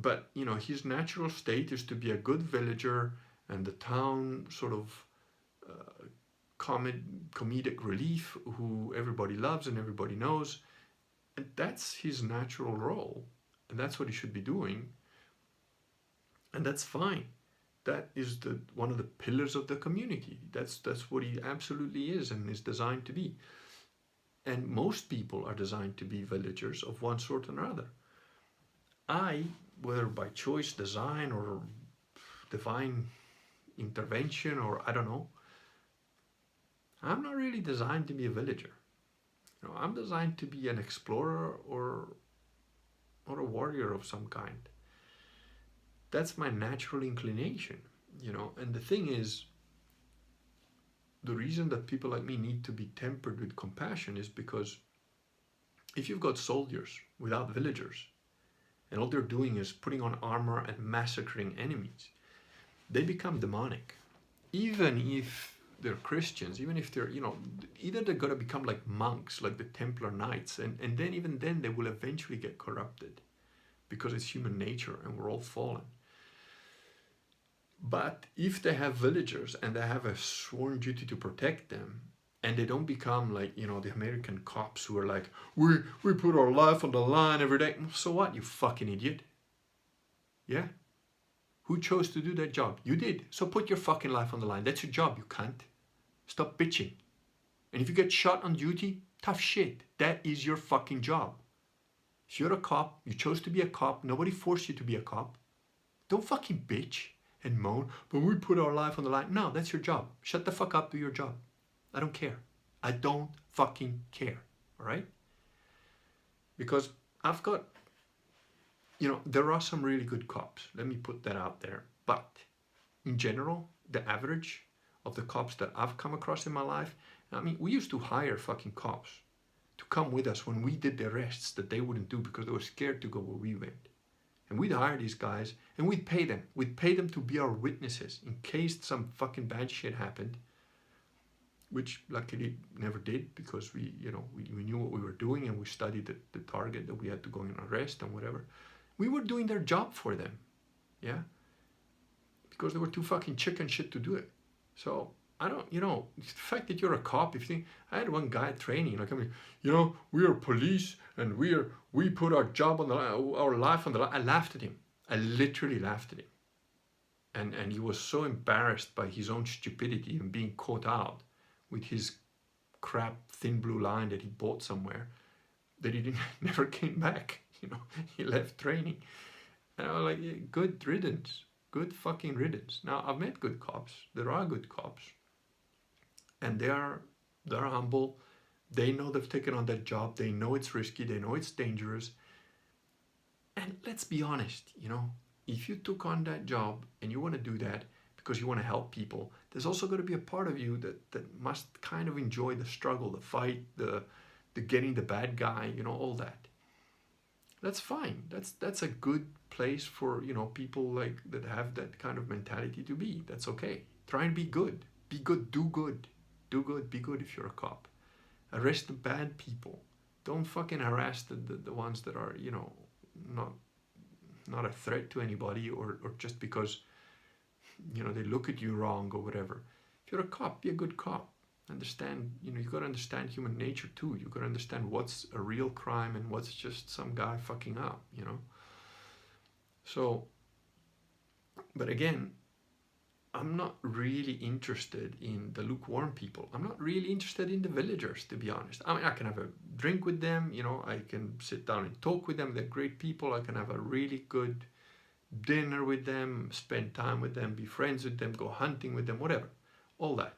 But, you know, his natural state is to be a good villager and the town sort of comedic relief who everybody loves and everybody knows. And that's his natural role. And that's what he should be doing. And that's fine. That is one of the pillars of the community. That's what he absolutely is and is designed to be. And most people are designed to be villagers of one sort or another. I, whether by choice, design, or divine intervention, or I don't know, I'm not really designed to be a villager. You know, I'm designed to be an explorer or a warrior of some kind. That's my natural inclination, you know. And the thing is, the reason that people like me need to be tempered with compassion is because if you've got soldiers without villagers, and all they're doing is putting on armor and massacring enemies, they become demonic. Even if they're Christians, even if they're, you know, either they're going to become like monks, like the Templar Knights, and then even then they will eventually get corrupted because it's human nature and we're all fallen. But if they have villagers and they have a sworn duty to protect them, and they don't become like, you know, the American cops who are like, we put our life on the line every day. So what, you fucking idiot? Yeah? Who chose to do that job? You did. So put your fucking life on the line. That's your job, you cunt. Stop bitching. And if you get shot on duty, tough shit. That is your fucking job. If you're a cop, you chose to be a cop, nobody forced you to be a cop. Don't fucking bitch and moan, but we put our life on the line. No, that's your job. Shut the fuck up, do your job. I don't care. I don't fucking care. All right? Because I've got, you know, there are some really good cops. Let me put that out there. But in general, the average of the cops that I've come across in my life, I mean, we used to hire fucking cops to come with us when we did the arrests that they wouldn't do because they were scared to go where we went. And we'd hire these guys and we'd pay them. We'd pay them to be our witnesses in case some fucking bad shit happened, which luckily never did because we, you know, we knew what we were doing and we studied the target that we had to go and arrest and whatever. We were doing their job for them, yeah? Because they were too fucking chicken shit to do it. So I don't, you know, the fact that you're a cop, if you think, I had one guy training, like, I mean, you know, we are police and we put our job on the line, our life on the line. I laughed at him. I literally laughed at him. And he was so embarrassed by his own stupidity and being caught out with his crap thin blue line that he bought somewhere that he never came back. You know, he left training. And I was like, yeah, good riddance. Good fucking riddance. Now, I've met good cops. There are good cops. And they're humble. They know they've taken on that job. They know it's risky. They know it's dangerous. And let's be honest, you know, if you took on that job and you want to do that because you want to help people, there's also going to be a part of you that must kind of enjoy the struggle, the fight, the getting the bad guy, you know, all that. That's fine. That's a good place for, you know, people like that have that kind of mentality to be. That's okay. Try and be good. Be good. Do good. Do good. Be good if you're a cop. Arrest the bad people. Don't fucking harass the ones that are, you know, not a threat to anybody or just because, you know, they look at you wrong or whatever. If you're a cop, be a good cop. Understand, you know, you got to understand human nature too. You got to understand what's a real crime and what's just some guy fucking up, you know. So, but again, I'm not really interested in the lukewarm people. I'm not really interested in the villagers, to be honest. I mean, I can have a drink with them, you know, I can sit down and talk with them. They're great people. I can have a really good dinner with them, spend time with them, be friends with them, go hunting with them, whatever, all that.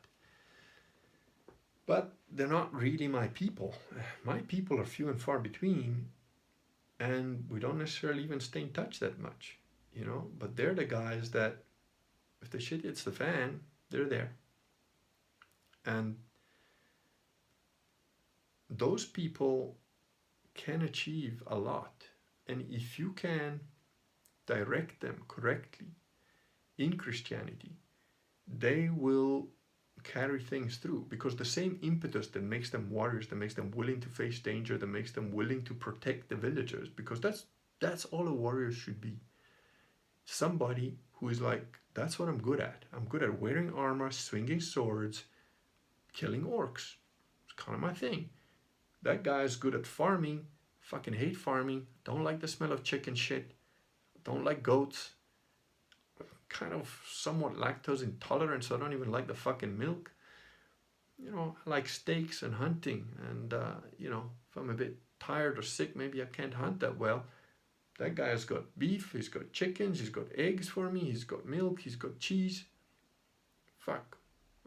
But they're not really my people. My people are few and far between, and we don't necessarily even stay in touch that much, you know. But they're the guys that, if the shit hits the fan, they're there. And those people can achieve a lot. And if you can direct them correctly in Christianity, they will carry things through, because the same impetus that makes them warriors, that makes them willing to face danger, that makes them willing to protect the villagers, because that's all a warrior should be. Somebody who is like, that's what I'm good at. I'm good at wearing armor, swinging swords, killing orcs. It's kind of my thing. That guy is good at farming. Fucking hate farming. Don't like the smell of chicken shit. Don't like goats. Kind of somewhat lactose intolerant, so I don't even like the fucking milk. You know, I like steaks and hunting, and you know, if I'm a bit tired or sick, maybe I can't hunt that well. That guy has got beef, he's got chickens, he's got eggs for me, he's got milk, he's got cheese. Fuck,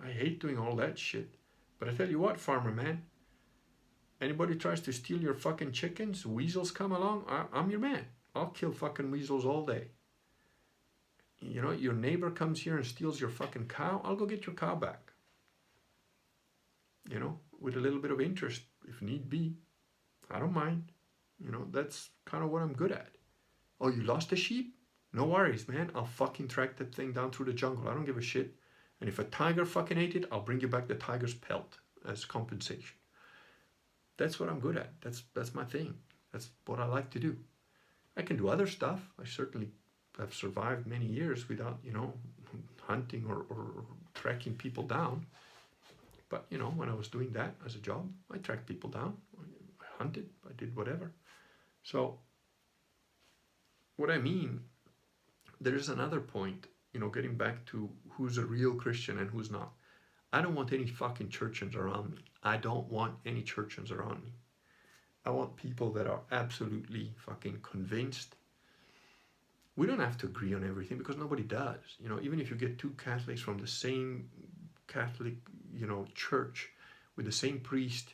I hate doing all that shit, But I tell you what, farmer man, anybody tries to steal your fucking chickens, weasels come along, I'm your man. I'll kill fucking weasels all day. You know, your neighbor comes here and steals your fucking cow, I'll go get your cow back. You know, with a little bit of interest, if need be. I don't mind. You know, that's kind of what I'm good at. Oh, you lost a sheep? No worries, man. I'll fucking track that thing down through the jungle. I don't give a shit. And if a tiger fucking ate it, I'll bring you back the tiger's pelt as compensation. That's what I'm good at. That's my thing. That's what I like to do. I can do other stuff. I certainly have survived many years without, you know, hunting or tracking people down. But, you know, when I was doing that as a job, I tracked people down. I hunted. I did whatever. So, what I mean, there's another point, you know, getting back to who's a real Christian and who's not. I don't want any fucking churchians around me. I don't want any churchians around me. I want people that are absolutely fucking convinced. We don't have to agree on everything because nobody does. You know, even if you get two Catholics from the same Catholic, you know, church with the same priest,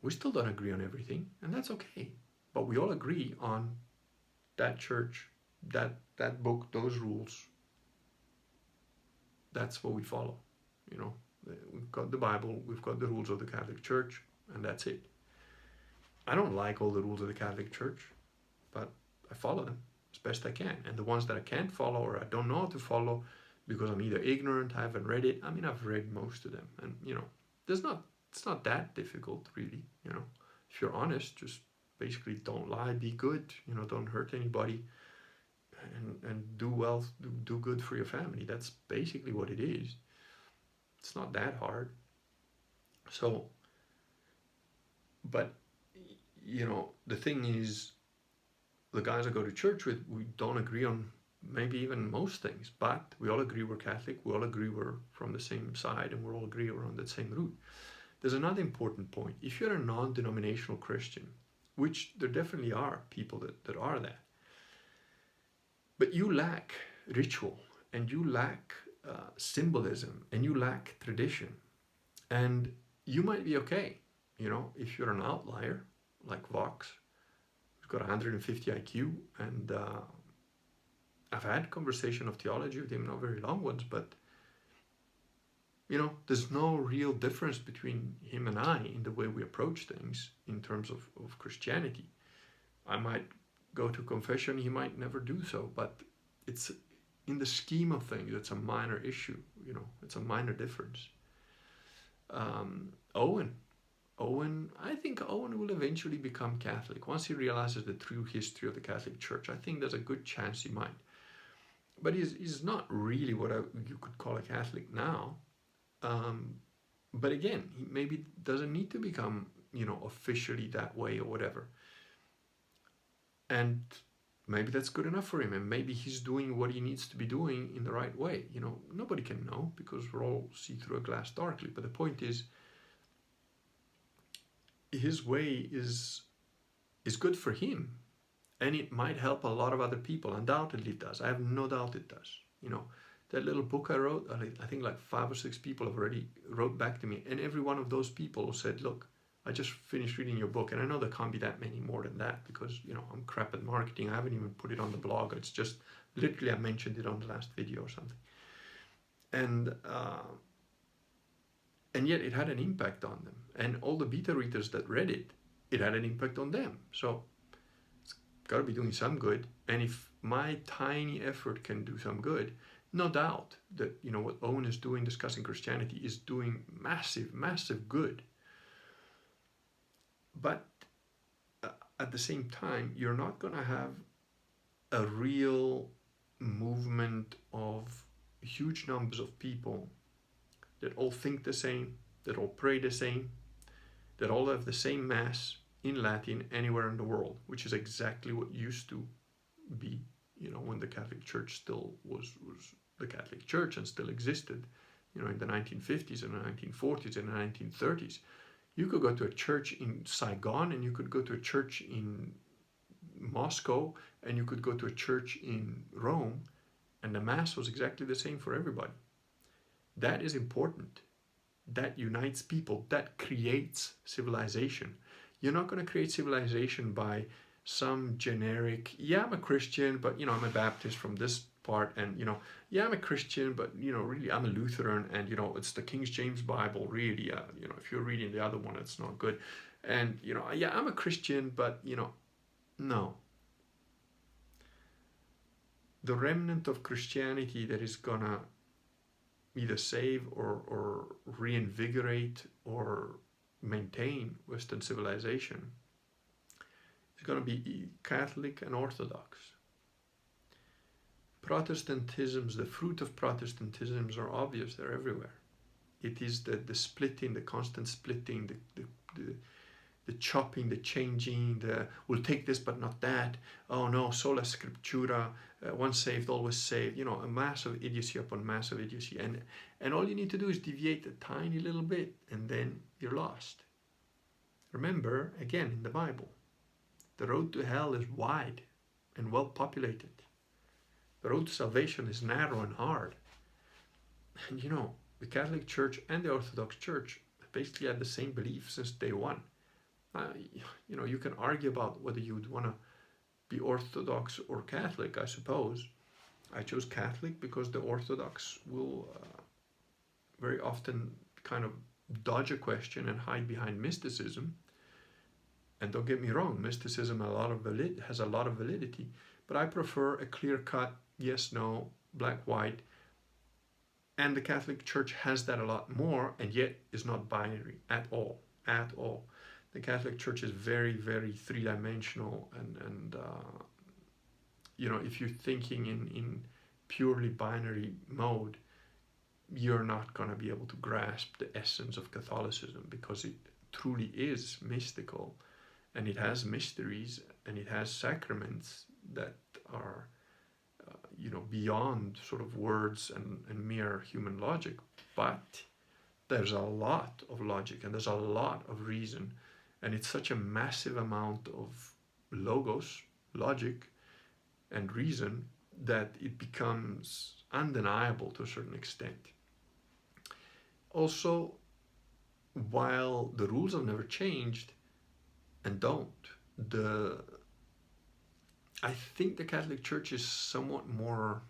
we still don't agree on everything, and that's okay. But we all agree on that church, that book, those rules. That's what we follow. You know, we've got the Bible, we've got the rules of the Catholic Church, and that's it. I don't like all the rules of the Catholic Church, but I follow them as best I can. And the ones that I can't follow or I don't know how to follow because I'm either ignorant, I haven't read it. I mean, I've read most of them, and you know, it's not that difficult really. You know, if you're honest, just basically don't lie, be good. You know, don't hurt anybody, and do well, do good for your family. That's basically what it is. It's not that hard. So, but you know, the thing is, the guys I go to church with, we don't agree on maybe even most things, but we all agree we're Catholic, we all agree we're from the same side, and we all agree we're on the same route. There's another important point. If you're a non-denominational Christian, which there definitely are people that are that, but you lack ritual, and you lack symbolism, and you lack tradition, and you might be okay, you know, if you're an outlier, like Vox, who's got 150 IQ, and I've had conversation of theology with him, not very long ones, but you know, there's no real difference between him and I in the way we approach things in terms of Christianity. I might go to confession, he might never do so, but it's in the scheme of things, it's a minor issue, you know, it's a minor difference. Owen, I think Owen will eventually become Catholic once he realizes the true history of the Catholic Church. I think there's a good chance he might. But he's not really what you could call a Catholic now. But again, he maybe doesn't need to become, you know, officially that way or whatever. And maybe that's good enough for him, and maybe he's doing what he needs to be doing in the right way. You know, nobody can know because we're all see through a glass darkly. But the point is, his way is good for him, and it might help a lot of other people. Undoubtedly it does. I have no doubt it does. You know, that little book I wrote, I think like 5 or 6 people have already wrote back to me, and every one of those people said, look, I just finished reading your book, and I know there can't be that many more than that because, you know, I'm crap at marketing. I haven't even put it on the blog. It's just literally I mentioned it on the last video or something. And yet it had an impact on them. And all the beta readers that read it, it had an impact on them. So it's got to be doing some good. And if my tiny effort can do some good, no doubt that, you know, what Owen is doing discussing Christianity is doing massive, massive good. But at the same time, you're not going to have a real movement of huge numbers of people that all think the same, that all pray the same, that all have the same Mass in Latin anywhere in the world, which is exactly what used to be, you know, when the Catholic Church still was the Catholic Church and still existed, you know, in the 1950s and the 1940s and the 1930s. You could go to a church in Saigon, and you could go to a church in Moscow, and you could go to a church in Rome, and the Mass was exactly the same for everybody. That is important. that unites people, that creates civilization. You're not going to create civilization by some generic, yeah, I'm a Christian, but I'm a Baptist from this part, and yeah, I'm a Christian, but really I'm a Lutheran, and it's the King James Bible, really. If you're reading the other one, it's not good. And yeah, I'm a Christian, but no. The remnant of Christianity that is gonna either save or reinvigorate or maintain Western civilization is going to be Catholic and Orthodox. Protestantisms, the fruit of Protestantisms are obvious, they're everywhere. It is the splitting, the constant splitting, the chopping, the changing, we'll take this but not that, oh no, sola scriptura, once saved, always saved, a massive idiocy upon massive idiocy. And all you need to do is deviate a tiny little bit, and then you're lost. Remember, again, in the Bible, the road to hell is wide and well populated. The road to salvation is narrow and hard. And the Catholic Church and the Orthodox Church basically had the same belief since day one. You can argue about whether you would want to be Orthodox or Catholic, I suppose. I chose Catholic because the Orthodox will very often kind of dodge a question and hide behind mysticism. And don't get me wrong, mysticism has a lot of validity, but I prefer a clear-cut yes, no, black, white, and the Catholic Church has that a lot more, and yet is not binary at all. The Catholic Church is very, very three-dimensional, and if you're thinking in purely binary mode, you're not going to be able to grasp the essence of Catholicism, because it truly is mystical, and it has mysteries, and it has sacraments that are beyond sort of words and mere human logic. But there's a lot of logic, and there's a lot of reason, and it's such a massive amount of logic and reason, that it becomes undeniable to a certain extent. Also, while the rules have never changed, and don't, I think the Catholic Church is somewhat more,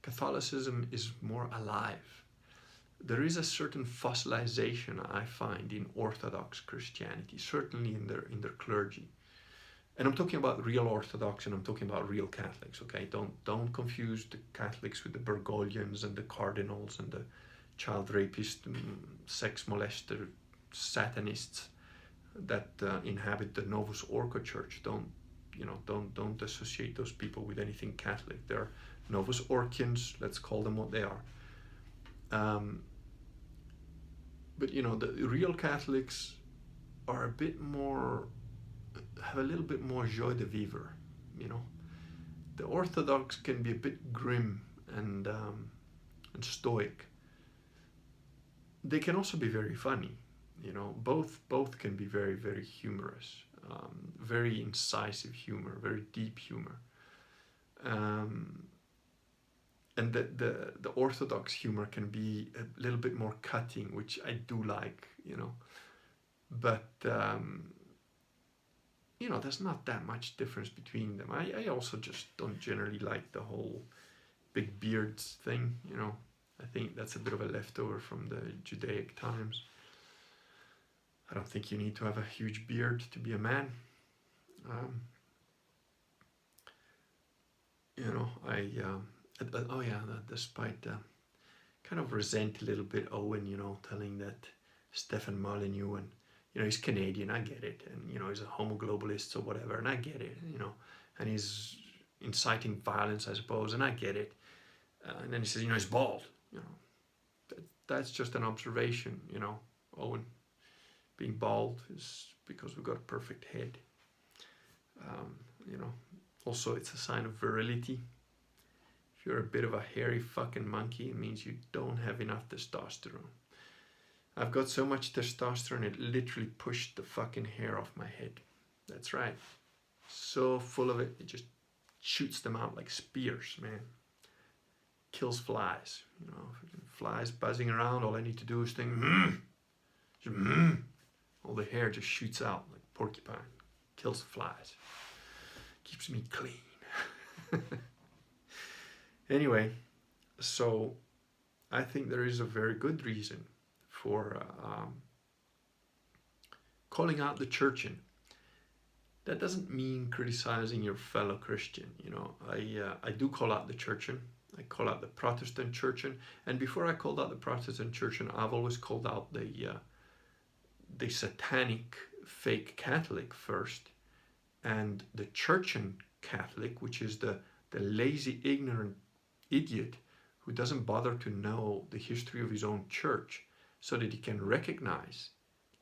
Catholicism is more alive. There is a certain fossilization, I find, in Orthodox Christianity, certainly in their clergy. And I'm talking about real Orthodox, and I'm talking about real Catholics, okay? Don't confuse the Catholics with the Bergoglians and the cardinals and the child rapists, sex molester, Satanists that inhabit the Novus Ordo Church. Don't associate those people with anything Catholic. They're Novus Orchians, let's call them what they are. But the real Catholics are a bit more, have a little bit more joie de vivre. The Orthodox can be a bit grim and stoic. They can also be very funny. Both can be very, very humorous, very incisive humor, very deep humor. And the Orthodox humor can be a little bit more cutting, which I do like, But, there's not that much difference between them. I also just don't generally like the whole big beards thing, I think that's a bit of a leftover from the Judaic times. I don't think you need to have a huge beard to be a man. Despite kind of resent a little bit Owen, telling that Stefan Molyneux, and he's Canadian, I get it, and he's a homo-globalist or whatever, and I get it, and he's inciting violence, I suppose, and I get it. And then he says, he's bald. That's just an observation, Owen. Being bald is because we've got a perfect head. Also it's a sign of virility. If you're a bit of a hairy fucking monkey, it means you don't have enough testosterone. I've got so much testosterone, it literally pushed the fucking hair off my head. That's right. So full of it, it just shoots them out like spears, man. kills flies. You know, flies buzzing around. All I need to do is think, all the hair just shoots out like porcupine. Kills the flies. Keeps me clean. Anyway, so I think there is a very good reason for calling out the church in. That doesn't mean criticizing your fellow Christian. You know, I do call out the church in. I call out the Protestant church in. And before I called out the Protestant church in, I've always called out the satanic fake Catholic first, and the church-in Catholic, which is the lazy, ignorant idiot who doesn't bother to know the history of his own church so that he can recognize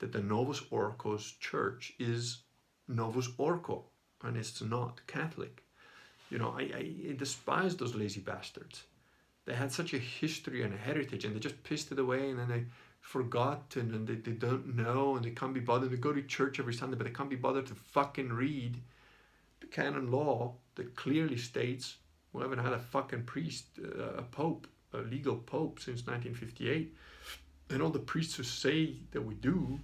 that the Novus Orco's church is Novus Orco and it's not Catholic. You know, I despise those lazy bastards. They had such a history and a heritage, and they just pissed it away, and then they forgot, and they don't know, and they can't be bothered. They go to church every Sunday, but they can't be bothered to fucking read the canon law that clearly states we haven't had a fucking priest, a pope, a legal pope since 1958. And all the priests who say that we do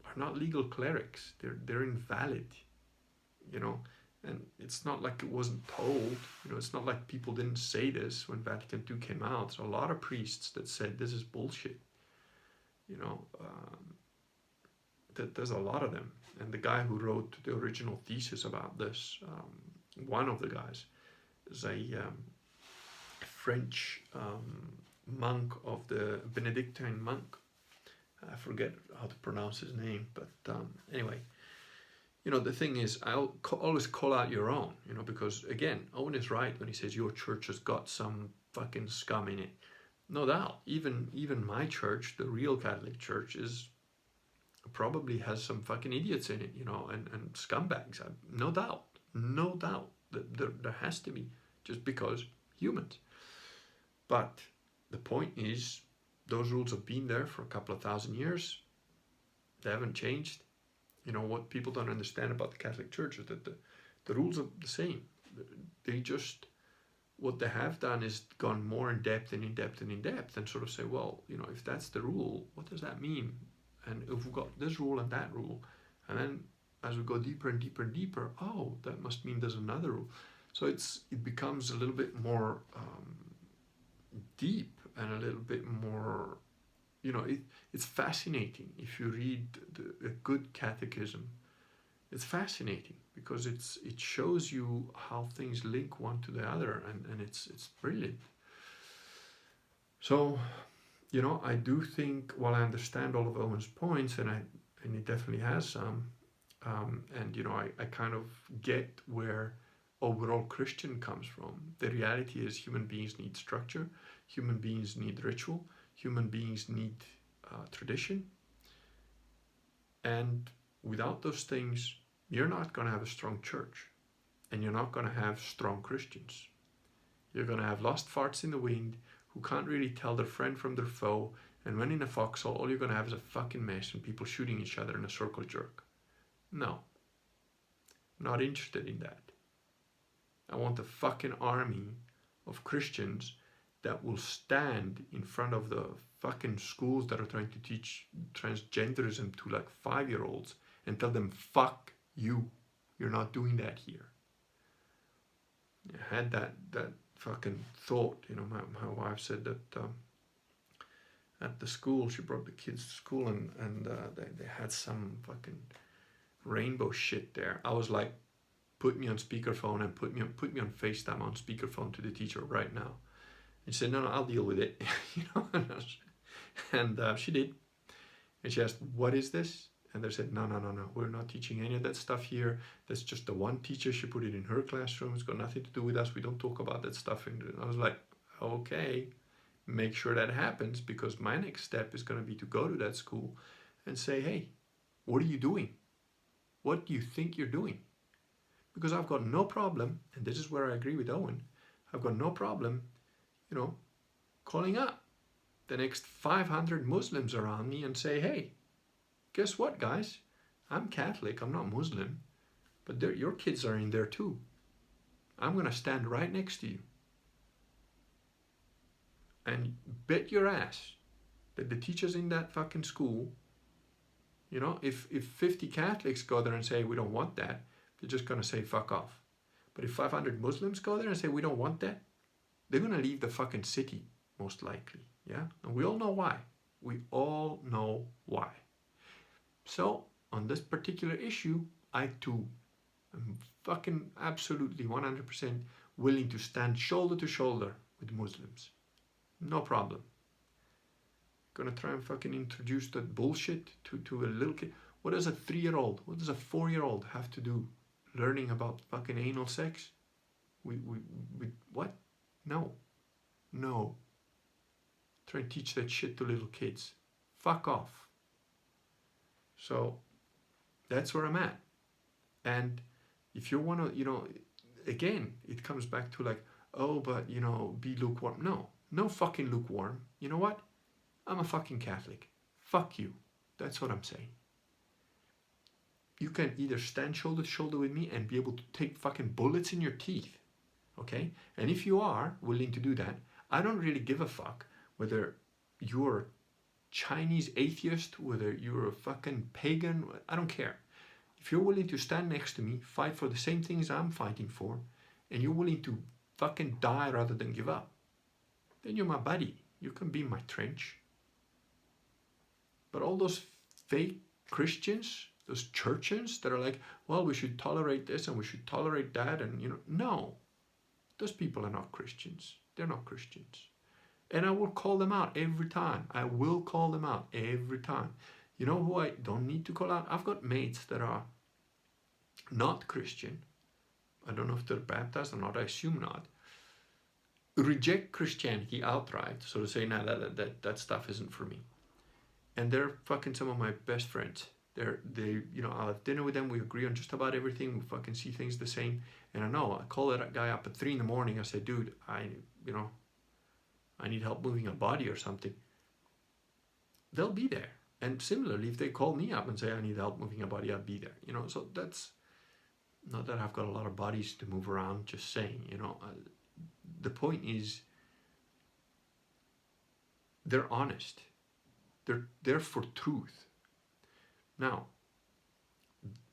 are not legal clerics. They're invalid, you know. And it's not like it wasn't told, you know, it's not like people didn't say this when Vatican II came out. There's a lot of priests that said this is bullshit, you know. There's a lot of them. And the guy who wrote the original thesis about this, one of the guys, is a French monk of the Benedictine monk. I forget how to pronounce his name, but anyway. You know, the thing is, I'll always call out your own, you know, because, again, Owen is right when he says your church has got some fucking scum in it. No doubt. Even my church, the real Catholic Church, probably has some fucking idiots in it, you know, and scumbags. No doubt. No doubt. There has to be, just because humans. But the point is, those rules have been there for a couple of thousand years. They haven't changed. You know, what people don't understand about the Catholic Church is that the rules are the same. They just, what they have done is gone more in depth and in depth and in depth, and sort of say, well, you know, if that's the rule, what does that mean? And if we've got this rule and that rule, and then as we go deeper and deeper and deeper, oh, that must mean there's another rule. So it becomes a little bit more deep and a little bit more, you know, it's fascinating. If you read a good catechism, it's fascinating because it shows you how things link one to the other, and it's brilliant. So, you know, I do think, while I understand all of Owen's points, and he definitely has some, and, you know, I kind of get where overall Christian comes from. The reality is human beings need structure, human beings need ritual, human beings need tradition, and without those things, you're not going to have a strong church, and you're not going to have strong Christians. You're going to have lost farts in the wind who can't really tell their friend from their foe, and when in a foxhole, all you're going to have is a fucking mess and people shooting each other in a circle jerk. No, not interested in that. I want a fucking army of Christians that will stand in front of the fucking schools that are trying to teach transgenderism to like 5-year-olds and tell them, fuck you, you're not doing that here. I had that fucking thought, you know, my wife said that at the school, she brought the kids to school and they had some fucking rainbow shit there. I was like, put me on speakerphone and put me on FaceTime on speakerphone to the teacher right now. And she said, no, I'll deal with it. You know, and she did. And she asked, what is this? And they said, no, we're not teaching any of that stuff here. That's just the one teacher. She put it in her classroom. It's got nothing to do with us. We don't talk about that stuff. And I was like, okay, make sure that happens, because my next step is going to be to go to that school and say, hey, what are you doing? What do you think you're doing? Because I've got no problem, and this is where I agree with Owen, I've got no problem, you know, calling up the next 500 Muslims around me and say, hey, guess what, guys? I'm Catholic, I'm not Muslim, but your kids are in there too. I'm going to stand right next to you. And bet your ass that the teachers in that fucking school, you know, if 50 Catholics go there and say, we don't want that, they're just going to say, fuck off. But if 500 Muslims go there and say, we don't want that, they're going to leave the fucking city, most likely. Yeah? And we all know why. We all know why. So, on this particular issue, I too am fucking absolutely 100% willing to stand shoulder to shoulder with Muslims. No problem. Gonna try and fucking introduce that bullshit to a little kid. What does a 3-year-old, what does a 4-year-old have to do learning about fucking anal sex? We what? No. No. Try and teach that shit to little kids. Fuck off. So that's where I'm at. And if you want to, you know, again, it comes back to like, oh, but, you know, be lukewarm. No. No fucking lukewarm. You know what? I'm a fucking Catholic. Fuck you. That's what I'm saying. You can either stand shoulder to shoulder with me and be able to take fucking bullets in your teeth. Okay? And if you are willing to do that, I don't really give a fuck whether you're a Chinese atheist, whether you're a fucking pagan. I don't care. If you're willing to stand next to me, fight for the same things I'm fighting for, and you're willing to fucking die rather than give up, then you're my buddy. You can be in my trench. But all those fake Christians, those churchians that are like, well, we should tolerate this and we should tolerate that, and you know, no. Those people are not Christians. They're not Christians. And I will call them out every time. I will call them out every time. You know who I don't need to call out? I've got mates that are not Christian. I don't know if they're baptized or not. I assume not. Reject Christianity outright. So to say, nah, that stuff isn't for me. And they're fucking some of my best friends. They, you know, I'll have dinner with them. We agree on just about everything. We fucking see things the same. And I know, I call that guy up at 3 a.m. I say, dude, I need help moving a body or something. They'll be there. And similarly, if they call me up and say, I need help moving a body, I'll be there. You know, so that's not that I've got a lot of bodies to move around, just saying, you know. The point is, they're honest. They're there for truth. Now,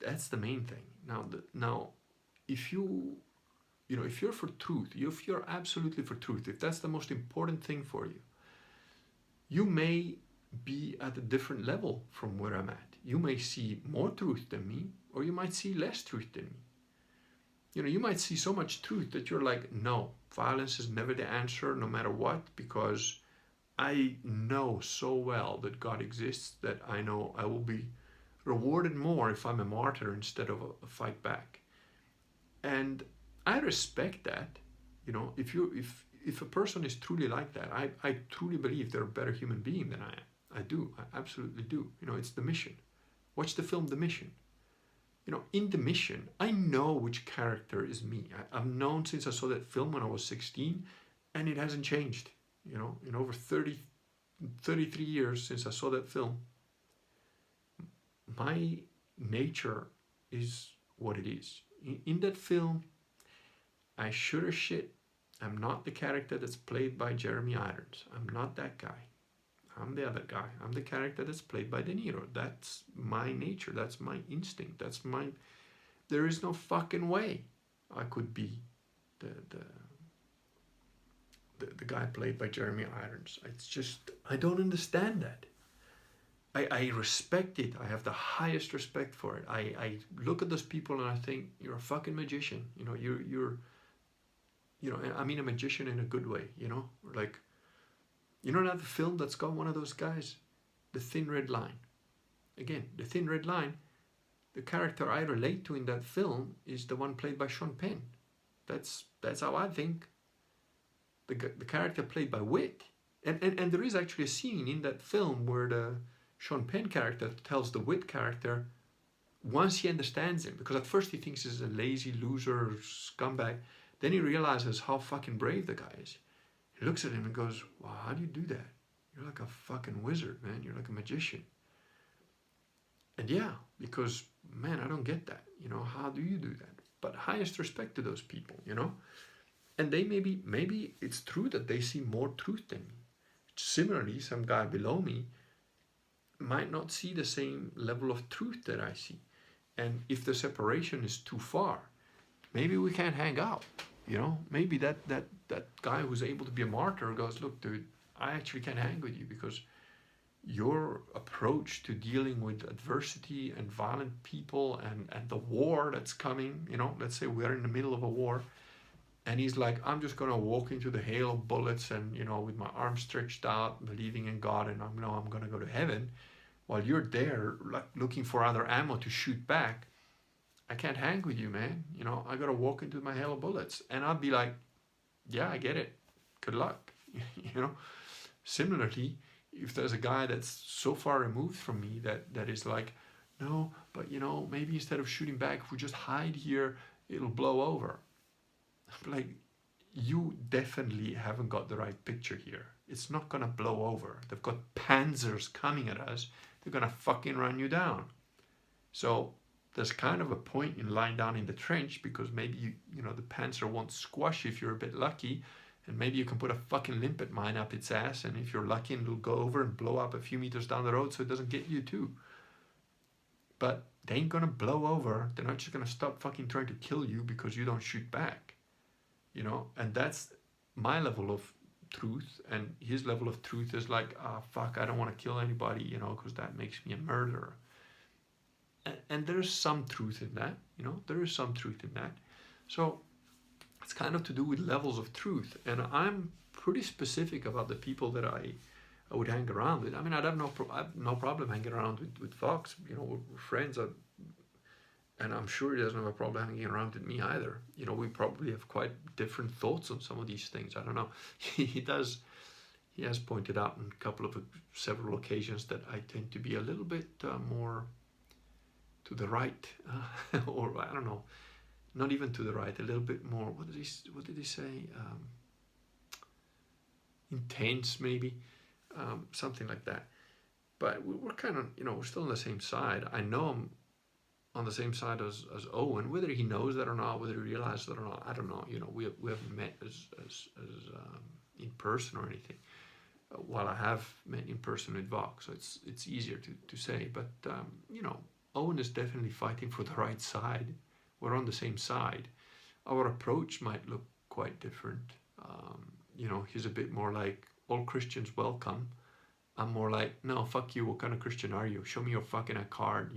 that's the main thing. Now, if if you're for truth, if you're absolutely for truth, if that's the most important thing for you, you may be at a different level from where I'm at. You may see more truth than me, or you might see less truth than me. You know, you might see so much truth that you're like, no, violence is never the answer, no matter what, because I know so well that God exists that I know I will be rewarded more if I'm a martyr instead of a fight back. And I respect that. You know, if a person is truly like that, I truly believe they're a better human being than I am. I do. I absolutely do. You know, it's The Mission. Watch the film The Mission. You know, in The Mission, I know which character is me. I've known since I saw that film when I was 16, and it hasn't changed. You know, in over 33 years since I saw that film, my nature is what it is. In that film, I sure as shit, I'm not the character that's played by Jeremy Irons. I'm not that guy. I'm the other guy. I'm the character that's played by De Niro. That's my nature. That's my instinct. There is no fucking way I could be the guy played by Jeremy Irons. It's just, I don't understand that. I respect it. I have the highest respect for it. I look at those people and I think, you're a fucking magician. You know, you're and I mean a magician in a good way, you know? Like, you know that film that's got one of those guys? The Thin Red Line. Again, The Thin Red Line, the character I relate to in that film is the one played by Sean Penn. That's how I think. The character played by Wit. And there is actually a scene in that film where the Sean Penn character tells the Wit character, once he understands him, because at first he thinks he's a lazy loser scumbag, then he realizes how fucking brave the guy is. He looks at him and goes, wow, how do you do that? You're like a fucking wizard, man. You're like a magician. And yeah, because, man, I don't get that. You know, how do you do that? But highest respect to those people, you know? And they maybe it's true that they see more truth than me. Similarly, some guy below me might not see the same level of truth that I see. And if the separation is too far, maybe we can't hang out. Maybe that guy who's able to be a martyr goes, look, dude, I actually can't hang with you because your approach to dealing with adversity and violent people and the war that's coming, let's say we're in the middle of a war, and he's like, I'm just going to walk into the hail of bullets and, with my arms stretched out, believing in God, and I'm going to go to heaven, while you're there like looking for other ammo to shoot back. I can't hang with you, man. I got to walk into my hail of bullets. And I'd be like, yeah, I get it. Good luck. Similarly, if there's a guy that's so far removed from me that is like, no, but maybe instead of shooting back, if we just hide here, it'll blow over. I'm like, you definitely haven't got the right picture here. It's not gonna blow over. They've got panzers coming at us. They're gonna fucking run you down. So there's kind of a point in lying down in the trench, because maybe the panzer won't squash if you're a bit lucky, and maybe you can put a fucking limpet mine up its ass, and if you're lucky, it'll go over and blow up a few meters down the road so it doesn't get you too. But they ain't gonna blow over. They're not just gonna stop fucking trying to kill you because you don't shoot back. And that's my level of truth, and his level of truth is like, fuck, I don't want to kill anybody, because that makes me a murderer. And there's some truth in that, there is some truth in that. So it's kind of to do with levels of truth. And I'm pretty specific about the people that I would hang around with. I mean, I have no problem hanging around with Fox. We're friends. And I'm sure he doesn't have a problem hanging around with me either. We probably have quite different thoughts on some of these things. I don't know. He has pointed out on several occasions that I tend to be a little bit more to the right, or I don't know, not even to the right, a little bit more. What did he say? Intense, maybe, something like that. But we're kind of, we're still on the same side. I know I'm on the same side as Owen. Whether he knows that or not, whether he realizes that or not, I don't know. We haven't met as in person or anything. While I have met in person with Vox, so it's easier to say. But Owen is definitely fighting for the right side. We're on the same side. Our approach might look quite different. He's a bit more like, all Christians welcome. I'm more like, no, fuck you, what kind of Christian are you? Show me your fucking card,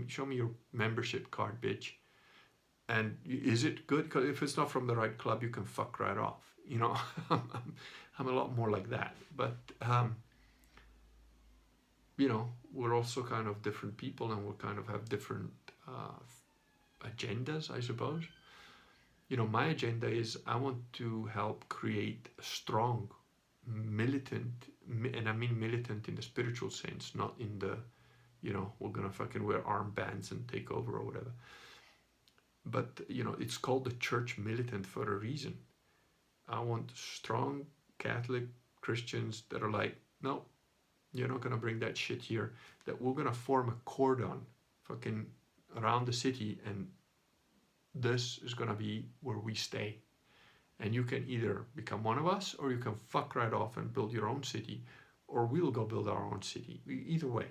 show me your membership card, bitch. And is it good? Because if it's not from the right club, you can fuck right off. I'm a lot more like that. But, we're also kind of different people, and we kind of have different agendas, I suppose. My agenda is I want to help create a strong, militant, and I mean militant in the spiritual sense, not in the, we're gonna fucking wear armbands and take over or whatever. But, it's called the church militant for a reason. I want strong Catholic Christians that are like, no, you're not gonna bring that shit here. That we're gonna form a cordon fucking around the city, and this is gonna be where we stay. And you can either become one of us, or you can fuck right off and build your own city, or we'll go build our own city. Either way,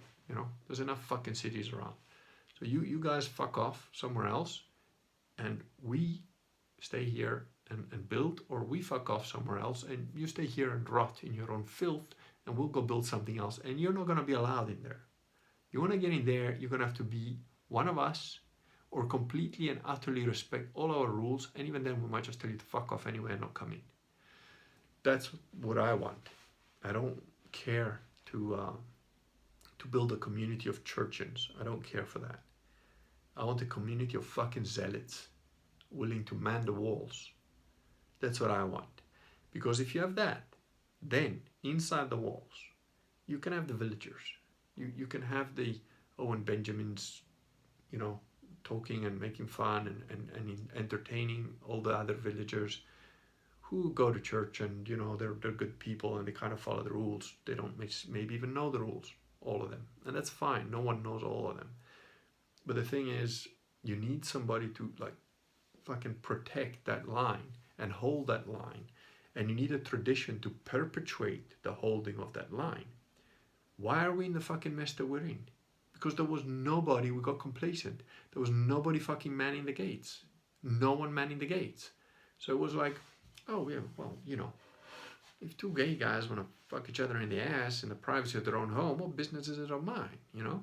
there's enough fucking cities around. So you guys fuck off somewhere else, and we stay here and build, or we fuck off somewhere else, and you stay here and rot in your own filth, and we'll go build something else, and you're not gonna be allowed in there. You wanna get in there, you're gonna have to be one of us, or completely and utterly respect all our rules, and even then we might just tell you to fuck off anyway and not come in. That's what I want. I don't care to build a community of churchians. I don't care for that. I want a community of fucking zealots willing to man the walls. That's what I want. Because if you have that, then inside the walls, you can have the villagers. You can have the Owen Benjamins, talking and making fun and entertaining all the other villagers who go to church, and they're good people, and they kind of follow the rules. They don't maybe even know the rules, all of them, and that's fine. No one knows all of them. But the thing is, you need somebody to like fucking protect that line. and hold that line. And you need a tradition to perpetuate the holding of that line. Why are we in the fucking mess that we're in? Because there was nobody, we got complacent. There was nobody fucking manning the gates. No one manning the gates. So it was like, oh yeah, well, you know, if two gay guys want to fuck each other in the ass in the privacy of their own home, what business is it of mine, you know?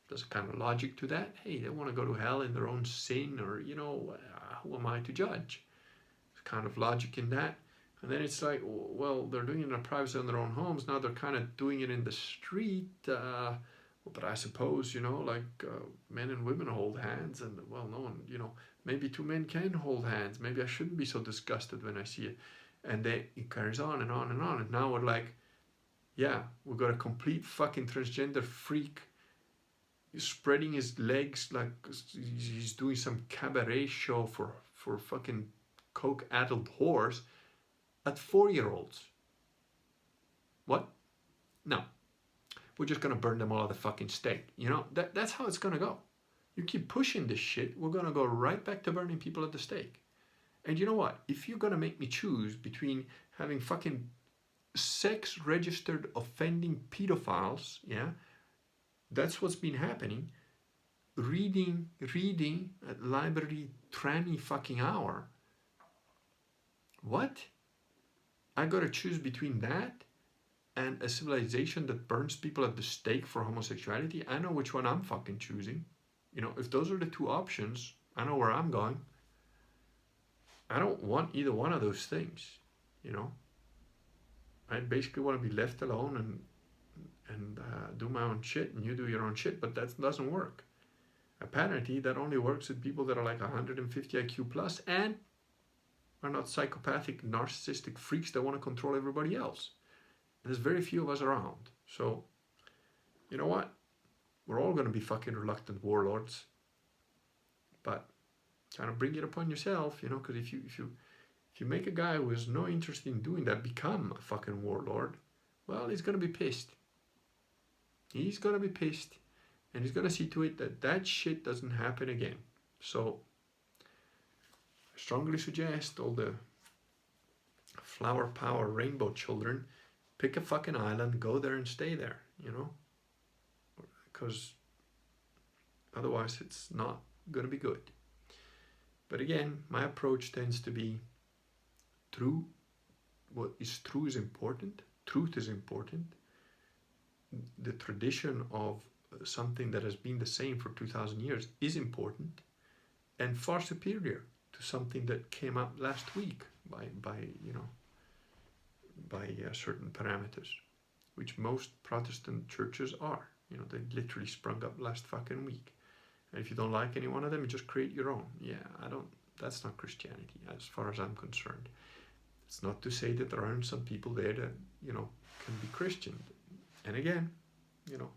There's a kind of logic to that. Hey, they want to go to hell in their own sin, or, you know, who am I to judge? There's kind of logic in that. And then it's like, well, they're doing it in the privacy of their own homes. Now they're kind of doing it in the street. But I suppose, you know, like men and women hold hands, and, well, no one, you know, maybe two men can hold hands. Maybe I shouldn't be so disgusted when I see it. And then it carries on and on and on. And now we're like, yeah, we've got a complete fucking transgender freak spreading his legs like he's doing some cabaret show for fucking coke-addled whores at 4-year-olds. What? No. We're just gonna burn them all at the fucking stake. You know, that's how it's gonna go. You keep pushing this shit, we're gonna go right back to burning people at the stake. And you know what? If you're gonna make me choose between having fucking sex-registered offending pedophiles, yeah, that's what's been happening. Reading at library tranny fucking hour. What? I gotta choose between that and a civilization that burns people at the stake for homosexuality? I know which one I'm fucking choosing. You know, if those are the two options, I know where I'm going. I don't want either one of those things, you know. I basically want to be left alone and do my own shit, and you do your own shit, but that doesn't work. Apparently, that only works with people that are like 150 IQ plus and are not psychopathic, narcissistic freaks that want to control everybody else. And there's very few of us around. So, you know what? We're all going to be fucking reluctant warlords. But kind of bring it upon yourself, you know, because if you make a guy who has no interest in doing that become a fucking warlord, well, he's going to be pissed. He's going to be pissed, and he's going to see to it that that shit doesn't happen again. So I strongly suggest all the flower power rainbow children, pick a fucking island, go there and stay there, you know, because otherwise it's not going to be good. But again, my approach tends to be true. What is true is important. Truth is important. The tradition of something that has been the same for 2,000 years is important and far superior to something that came up last week by certain parameters, which most Protestant churches are. You know, they literally sprung up last fucking week. And if you don't like any one of them, you just create your own. Yeah, that's not Christianity as far as I'm concerned. It's not to say that there aren't some people there that, you know, can be Christian. And again, you know,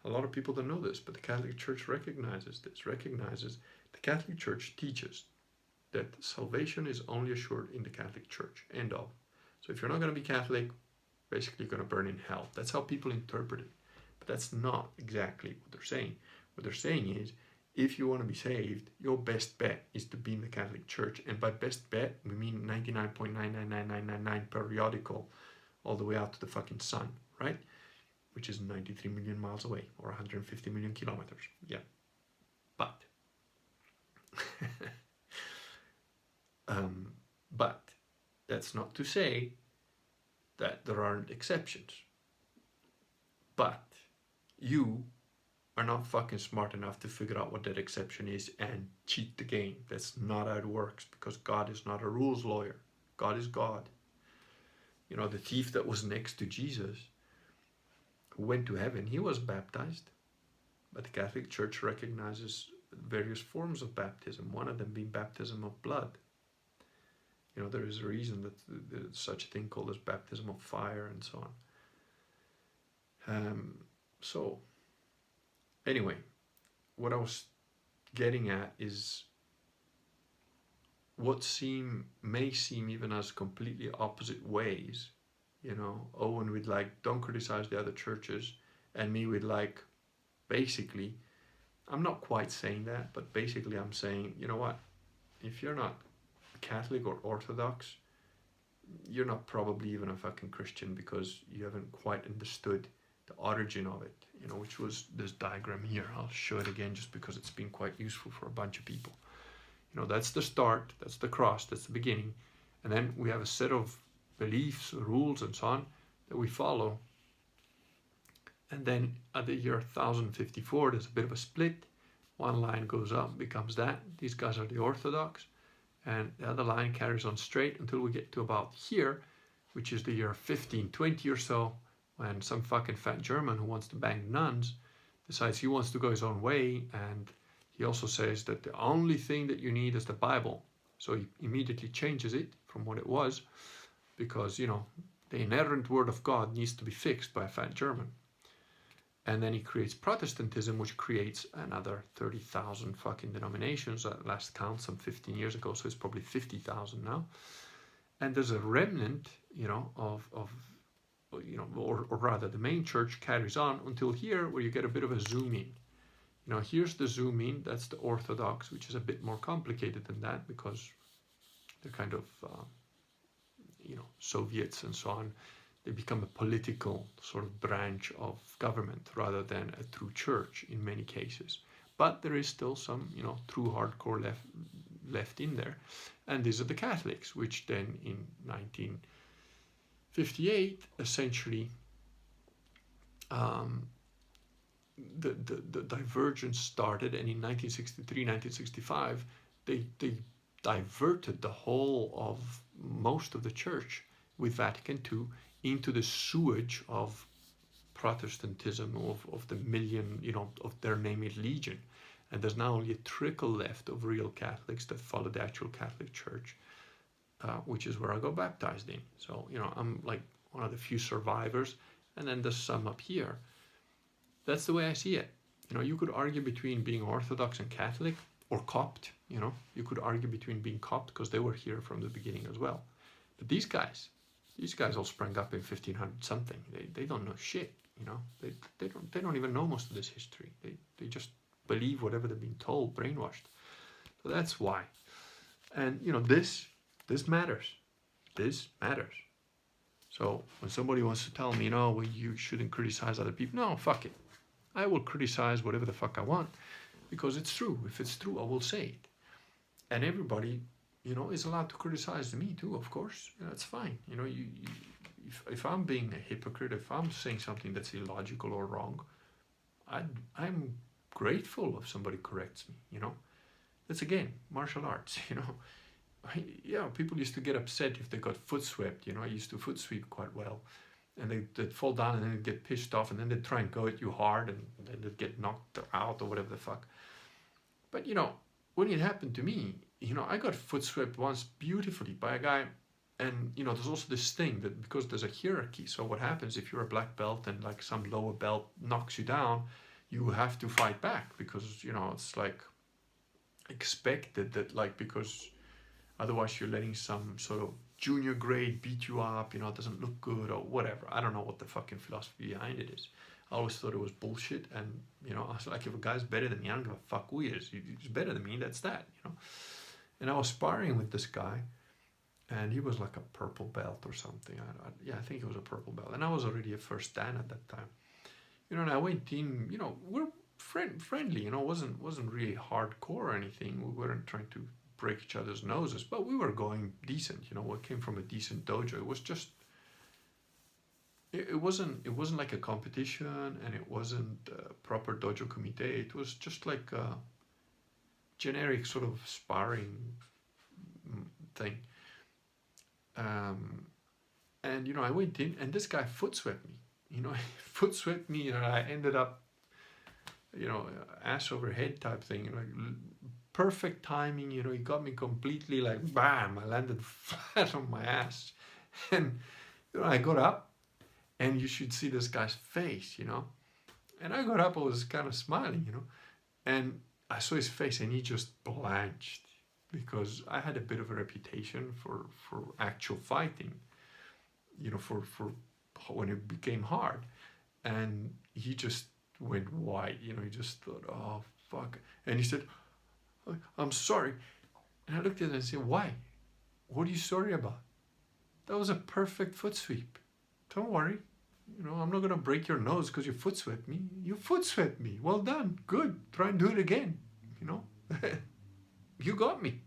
a lot of people don't know this, but the Catholic Church recognizes this, the Catholic Church teaches that salvation is only assured in the Catholic Church, end of. So if you're not going to be Catholic, basically you're going to burn in hell. That's how people interpret it. But that's not exactly what they're saying. What they're saying is, if you want to be saved, your best bet is to be in the Catholic Church. And by best bet, we mean 99.99999 periodical all the way out to the fucking sun, right? Which is 93 million miles away, or 150 million kilometers. Yeah. But, but that's not to say that there aren't exceptions. But you are not fucking smart enough to figure out what that exception is and cheat the game. That's not how it works, because God is not a rules lawyer. God is God. You know, the thief that was next to Jesus, who went to heaven, he was baptized. But the Catholic Church recognizes various forms of baptism, one of them being baptism of blood. You know, there is a reason that there's such a thing called as baptism of fire and so on. So, anyway, what I was getting at is what may seem even as completely opposite ways. You know, Owen would like, don't criticize the other churches, and me would like, basically, I'm not quite saying that, but basically I'm saying, you know what, if you're not Catholic or Orthodox, you're not probably even a fucking Christian, because you haven't quite understood the origin of it, you know, which was this diagram here. I'll show it again just because it's been quite useful for a bunch of people. You know, that's the start, that's the cross, that's the beginning. And then we have a set of beliefs, rules, and so on that we follow. And then at the year 1054, there's a bit of a split. One line goes up, becomes that. These guys are the Orthodox. And the other line carries on straight until we get to about here, which is the year 1520 or so, when some fucking fat German who wants to bang nuns decides he wants to go his own way, and he also says that the only thing that you need is the Bible. So he immediately changes it from what it was, because, you know, the inerrant word of God needs to be fixed by a fat German. And then he creates Protestantism, which creates another 30,000 fucking denominations at last count, some 15 years ago, so it's probably 50,000 now. And there's a remnant, you know, of you know, or rather the main church carries on until here, where you get a bit of a zoom in. You know, here's the zoom in, that's the Orthodox, which is a bit more complicated than that, because they're kind of, you know, Soviets and so on. They become a political sort of branch of government rather than a true church in many cases. But there is still some, you know, true hardcore left in there. And these are the Catholics, which then in 1958 essentially the divergence started, and in 1963, 1965 they diverted the whole of most of the church with Vatican II into the sewage of Protestantism, of the million, you know, of their name it legion. And there's now only a trickle left of real Catholics that follow the actual Catholic Church, which is where I got baptized in. So, you know, I'm like one of the few survivors, and then there's some up here. That's the way I see it. You know, you could argue between being Orthodox and Catholic, or Copt, you know, you could argue between being Copt, because they were here from the beginning as well. But these guys all sprang up in 1500 something. They don't know shit, you know. They don't even know most of this history. They just believe whatever they've been told, brainwashed. So that's why. And you know, this matters. This matters. So when somebody wants to tell me, no, well, you shouldn't criticize other people, no, fuck it. I will criticize whatever the fuck I want, because it's true. If it's true, I will say it. And everybody, you know, is allowed to criticize me too, of course. You know, it's fine. You know, if I'm being a hypocrite, if I'm saying something that's illogical or wrong, I'm grateful if somebody corrects me, you know. That's, again, martial arts, you know. Yeah, people used to get upset if they got foot swept, you know. I used to foot sweep quite well. And they'd fall down and then they'd get pissed off, and then they'd try and go at you hard, and then they'd get knocked out or whatever the fuck. But, you know, when it happened to me, you know, I got foot swept once beautifully by a guy. And, you know, there's also this thing that because there's a hierarchy. So what happens if you're a black belt and like some lower belt knocks you down, you have to fight back, because, you know, it's like expected that, like, because otherwise you're letting some sort of junior grade beat you up, you know, it doesn't look good or whatever. I don't know what the fucking philosophy behind it is. I always thought it was bullshit, and, you know, I was like, if a guy's better than me, I don't give a fuck who he is. He's better than me, that's that, you know. And I was sparring with this guy, and he was like a purple belt or something. I think he was a purple belt, and I was already a first dan at that time. You know, and I went in, you know, we're friendly, you know, wasn't really hardcore or anything. We weren't trying to break each other's noses, but we were going decent, you know. We came from a decent dojo. It was just, it wasn't like a competition, and it wasn't a proper dojo kumite. It was just like a generic sort of sparring thing. And, you know, I went in, and this guy foot swept me. You know, foot swept me, and I ended up, you know, ass over head type thing. You know, like perfect timing. You know, he got me completely, like, bam! I landed flat on my ass, and, you know, I got up, and you should see this guy's face. You know, and I got up, I was kind of smiling. You know, and I saw his face, and he just blanched, because I had a bit of a reputation for actual fighting, you know, for when it became hard. And he just went white, you know. He just thought, oh, fuck. And he said, I'm sorry. And I looked at him and said, why? What are you sorry about? That was a perfect foot sweep. Don't worry. You know, I'm not going to break your nose because you foot swept me. You foot swept me. Well done. Good. Try and do it again. You know, you got me.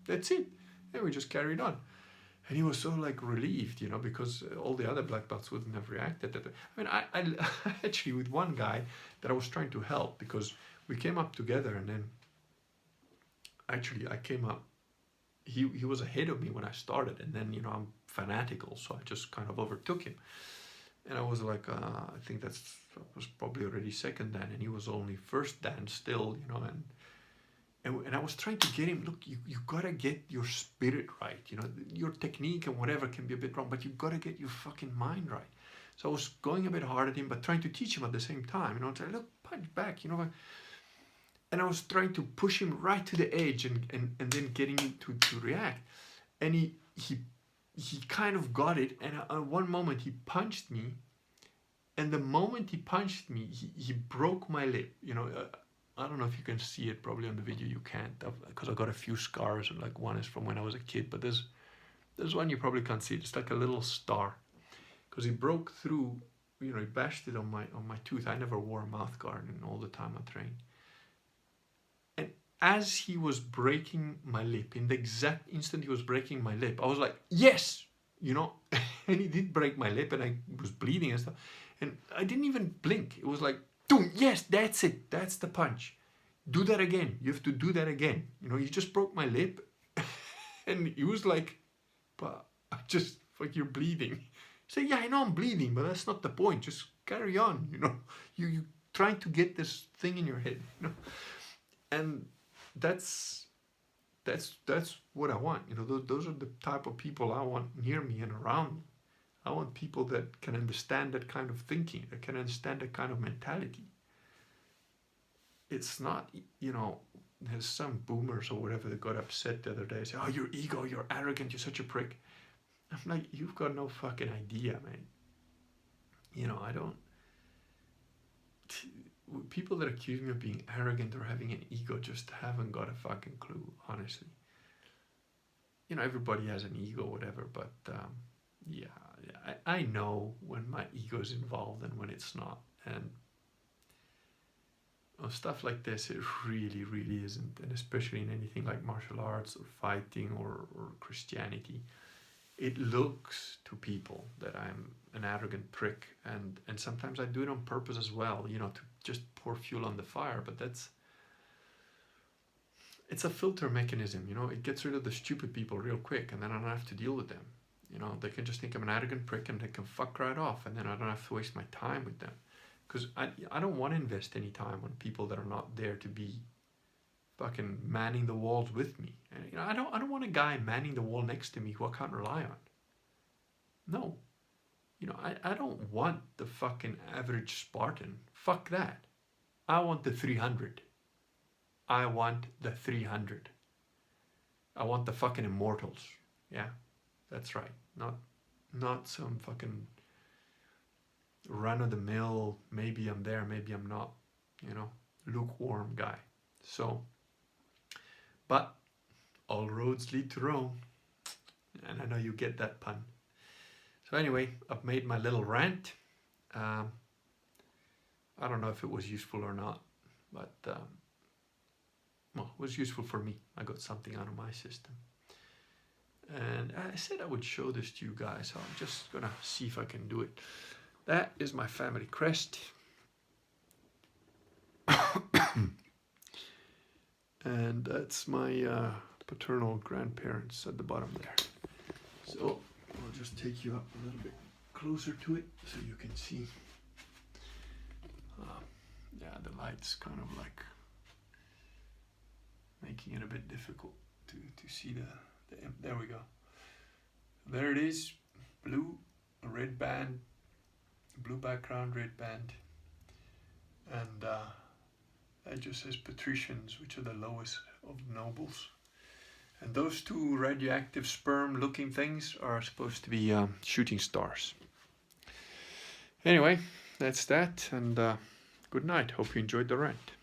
That's it. And we just carried on. And he was so like relieved, you know, because all the other black belts wouldn't have reacted that way. I mean, I actually with one guy that I was trying to help, because we came up together, and then actually I came up, he was ahead of me when I started, and then, you know, I'm fanatical, so I just kind of overtook him. And I was like, I think that was probably already second dan, and he was only first dan still, you know, and I was trying to get him, look, you gotta get your spirit right, you know, your technique and whatever can be a bit wrong, but you gotta get your fucking mind right. So I was going a bit hard at him, but trying to teach him at the same time, you know, to look, punch back, you know, and I was trying to push him right to the edge and then getting him to react. And he kind of got it, and at one moment he punched me, and the moment he punched me, he broke my lip, you know. I don't know if you can see it, probably on the video you can't, because I've got a few scars, and like one is from when I was a kid, but there's one you probably can't see. It's like a little star, because he broke through, you know, he bashed it on my tooth. I never wore a mouth guard, and all the time I trained. And as he was breaking my lip, in the exact instant he was breaking my lip, I was like, yes, you know, and he did break my lip, and I was bleeding and stuff, and I didn't even blink. It was like, boom, yes, that's it. That's the punch. Do that again. You have to do that again. You know, you just broke my lip. And he was like, but I just, like, you're bleeding. I said, yeah, I know I'm bleeding, but that's not the point. Just carry on, you know. You trying to get this thing in your head, you know. And that's what I want. You know, those are the type of people I want near me and around me. I want people that can understand that kind of thinking, that can understand that kind of mentality. It's not, you know, there's some boomers or whatever that got upset the other day, say, oh, your ego, you're arrogant, you're such a prick. I'm like, you've got no fucking idea, man. You know, I don't, people that accuse me of being arrogant or having an ego just haven't got a fucking clue, honestly. You know, everybody has an ego, whatever, but yeah, I know when my ego is involved and when it's not. And stuff like this, it really, really isn't. And especially in anything like martial arts or fighting or Christianity, it looks to people that I'm an arrogant prick. And sometimes I do it on purpose as well, you know, to just pour fuel on the fire. But it's a filter mechanism, you know. It gets rid of the stupid people real quick, and then I don't have to deal with them. You know, they can just think I'm an arrogant prick, and they can fuck right off, and then I don't have to waste my time with them. Because I don't want to invest any time on people that are not there to be fucking manning the walls with me. And, you know, I don't want a guy manning the wall next to me who I can't rely on. No. You know, I don't want the fucking average Spartan. Fuck that. I want the 300. I want the 300. I want the fucking immortals. Yeah, that's right. Not some fucking run-of-the-mill, maybe I'm there, maybe I'm not, you know, lukewarm guy. So, but all roads lead to Rome. And I know you get that pun. So anyway, I've made my little rant. I don't know if it was useful or not, but well, it was useful for me. I got something out of my system. And I said I would show this to you guys, so I'm just gonna see if I can do it. That is my family crest. And that's my paternal grandparents at the bottom there. So I'll just take you up a little bit closer to it so you can see. Yeah, the light's kind of like making it a bit difficult to see the there we go. There it is, blue, a red band, blue background, red band, and that just says patricians, which are the lowest of nobles. And those two radioactive sperm looking things are supposed to be shooting stars. Anyway, that's that, and good night. Hope you enjoyed the rant.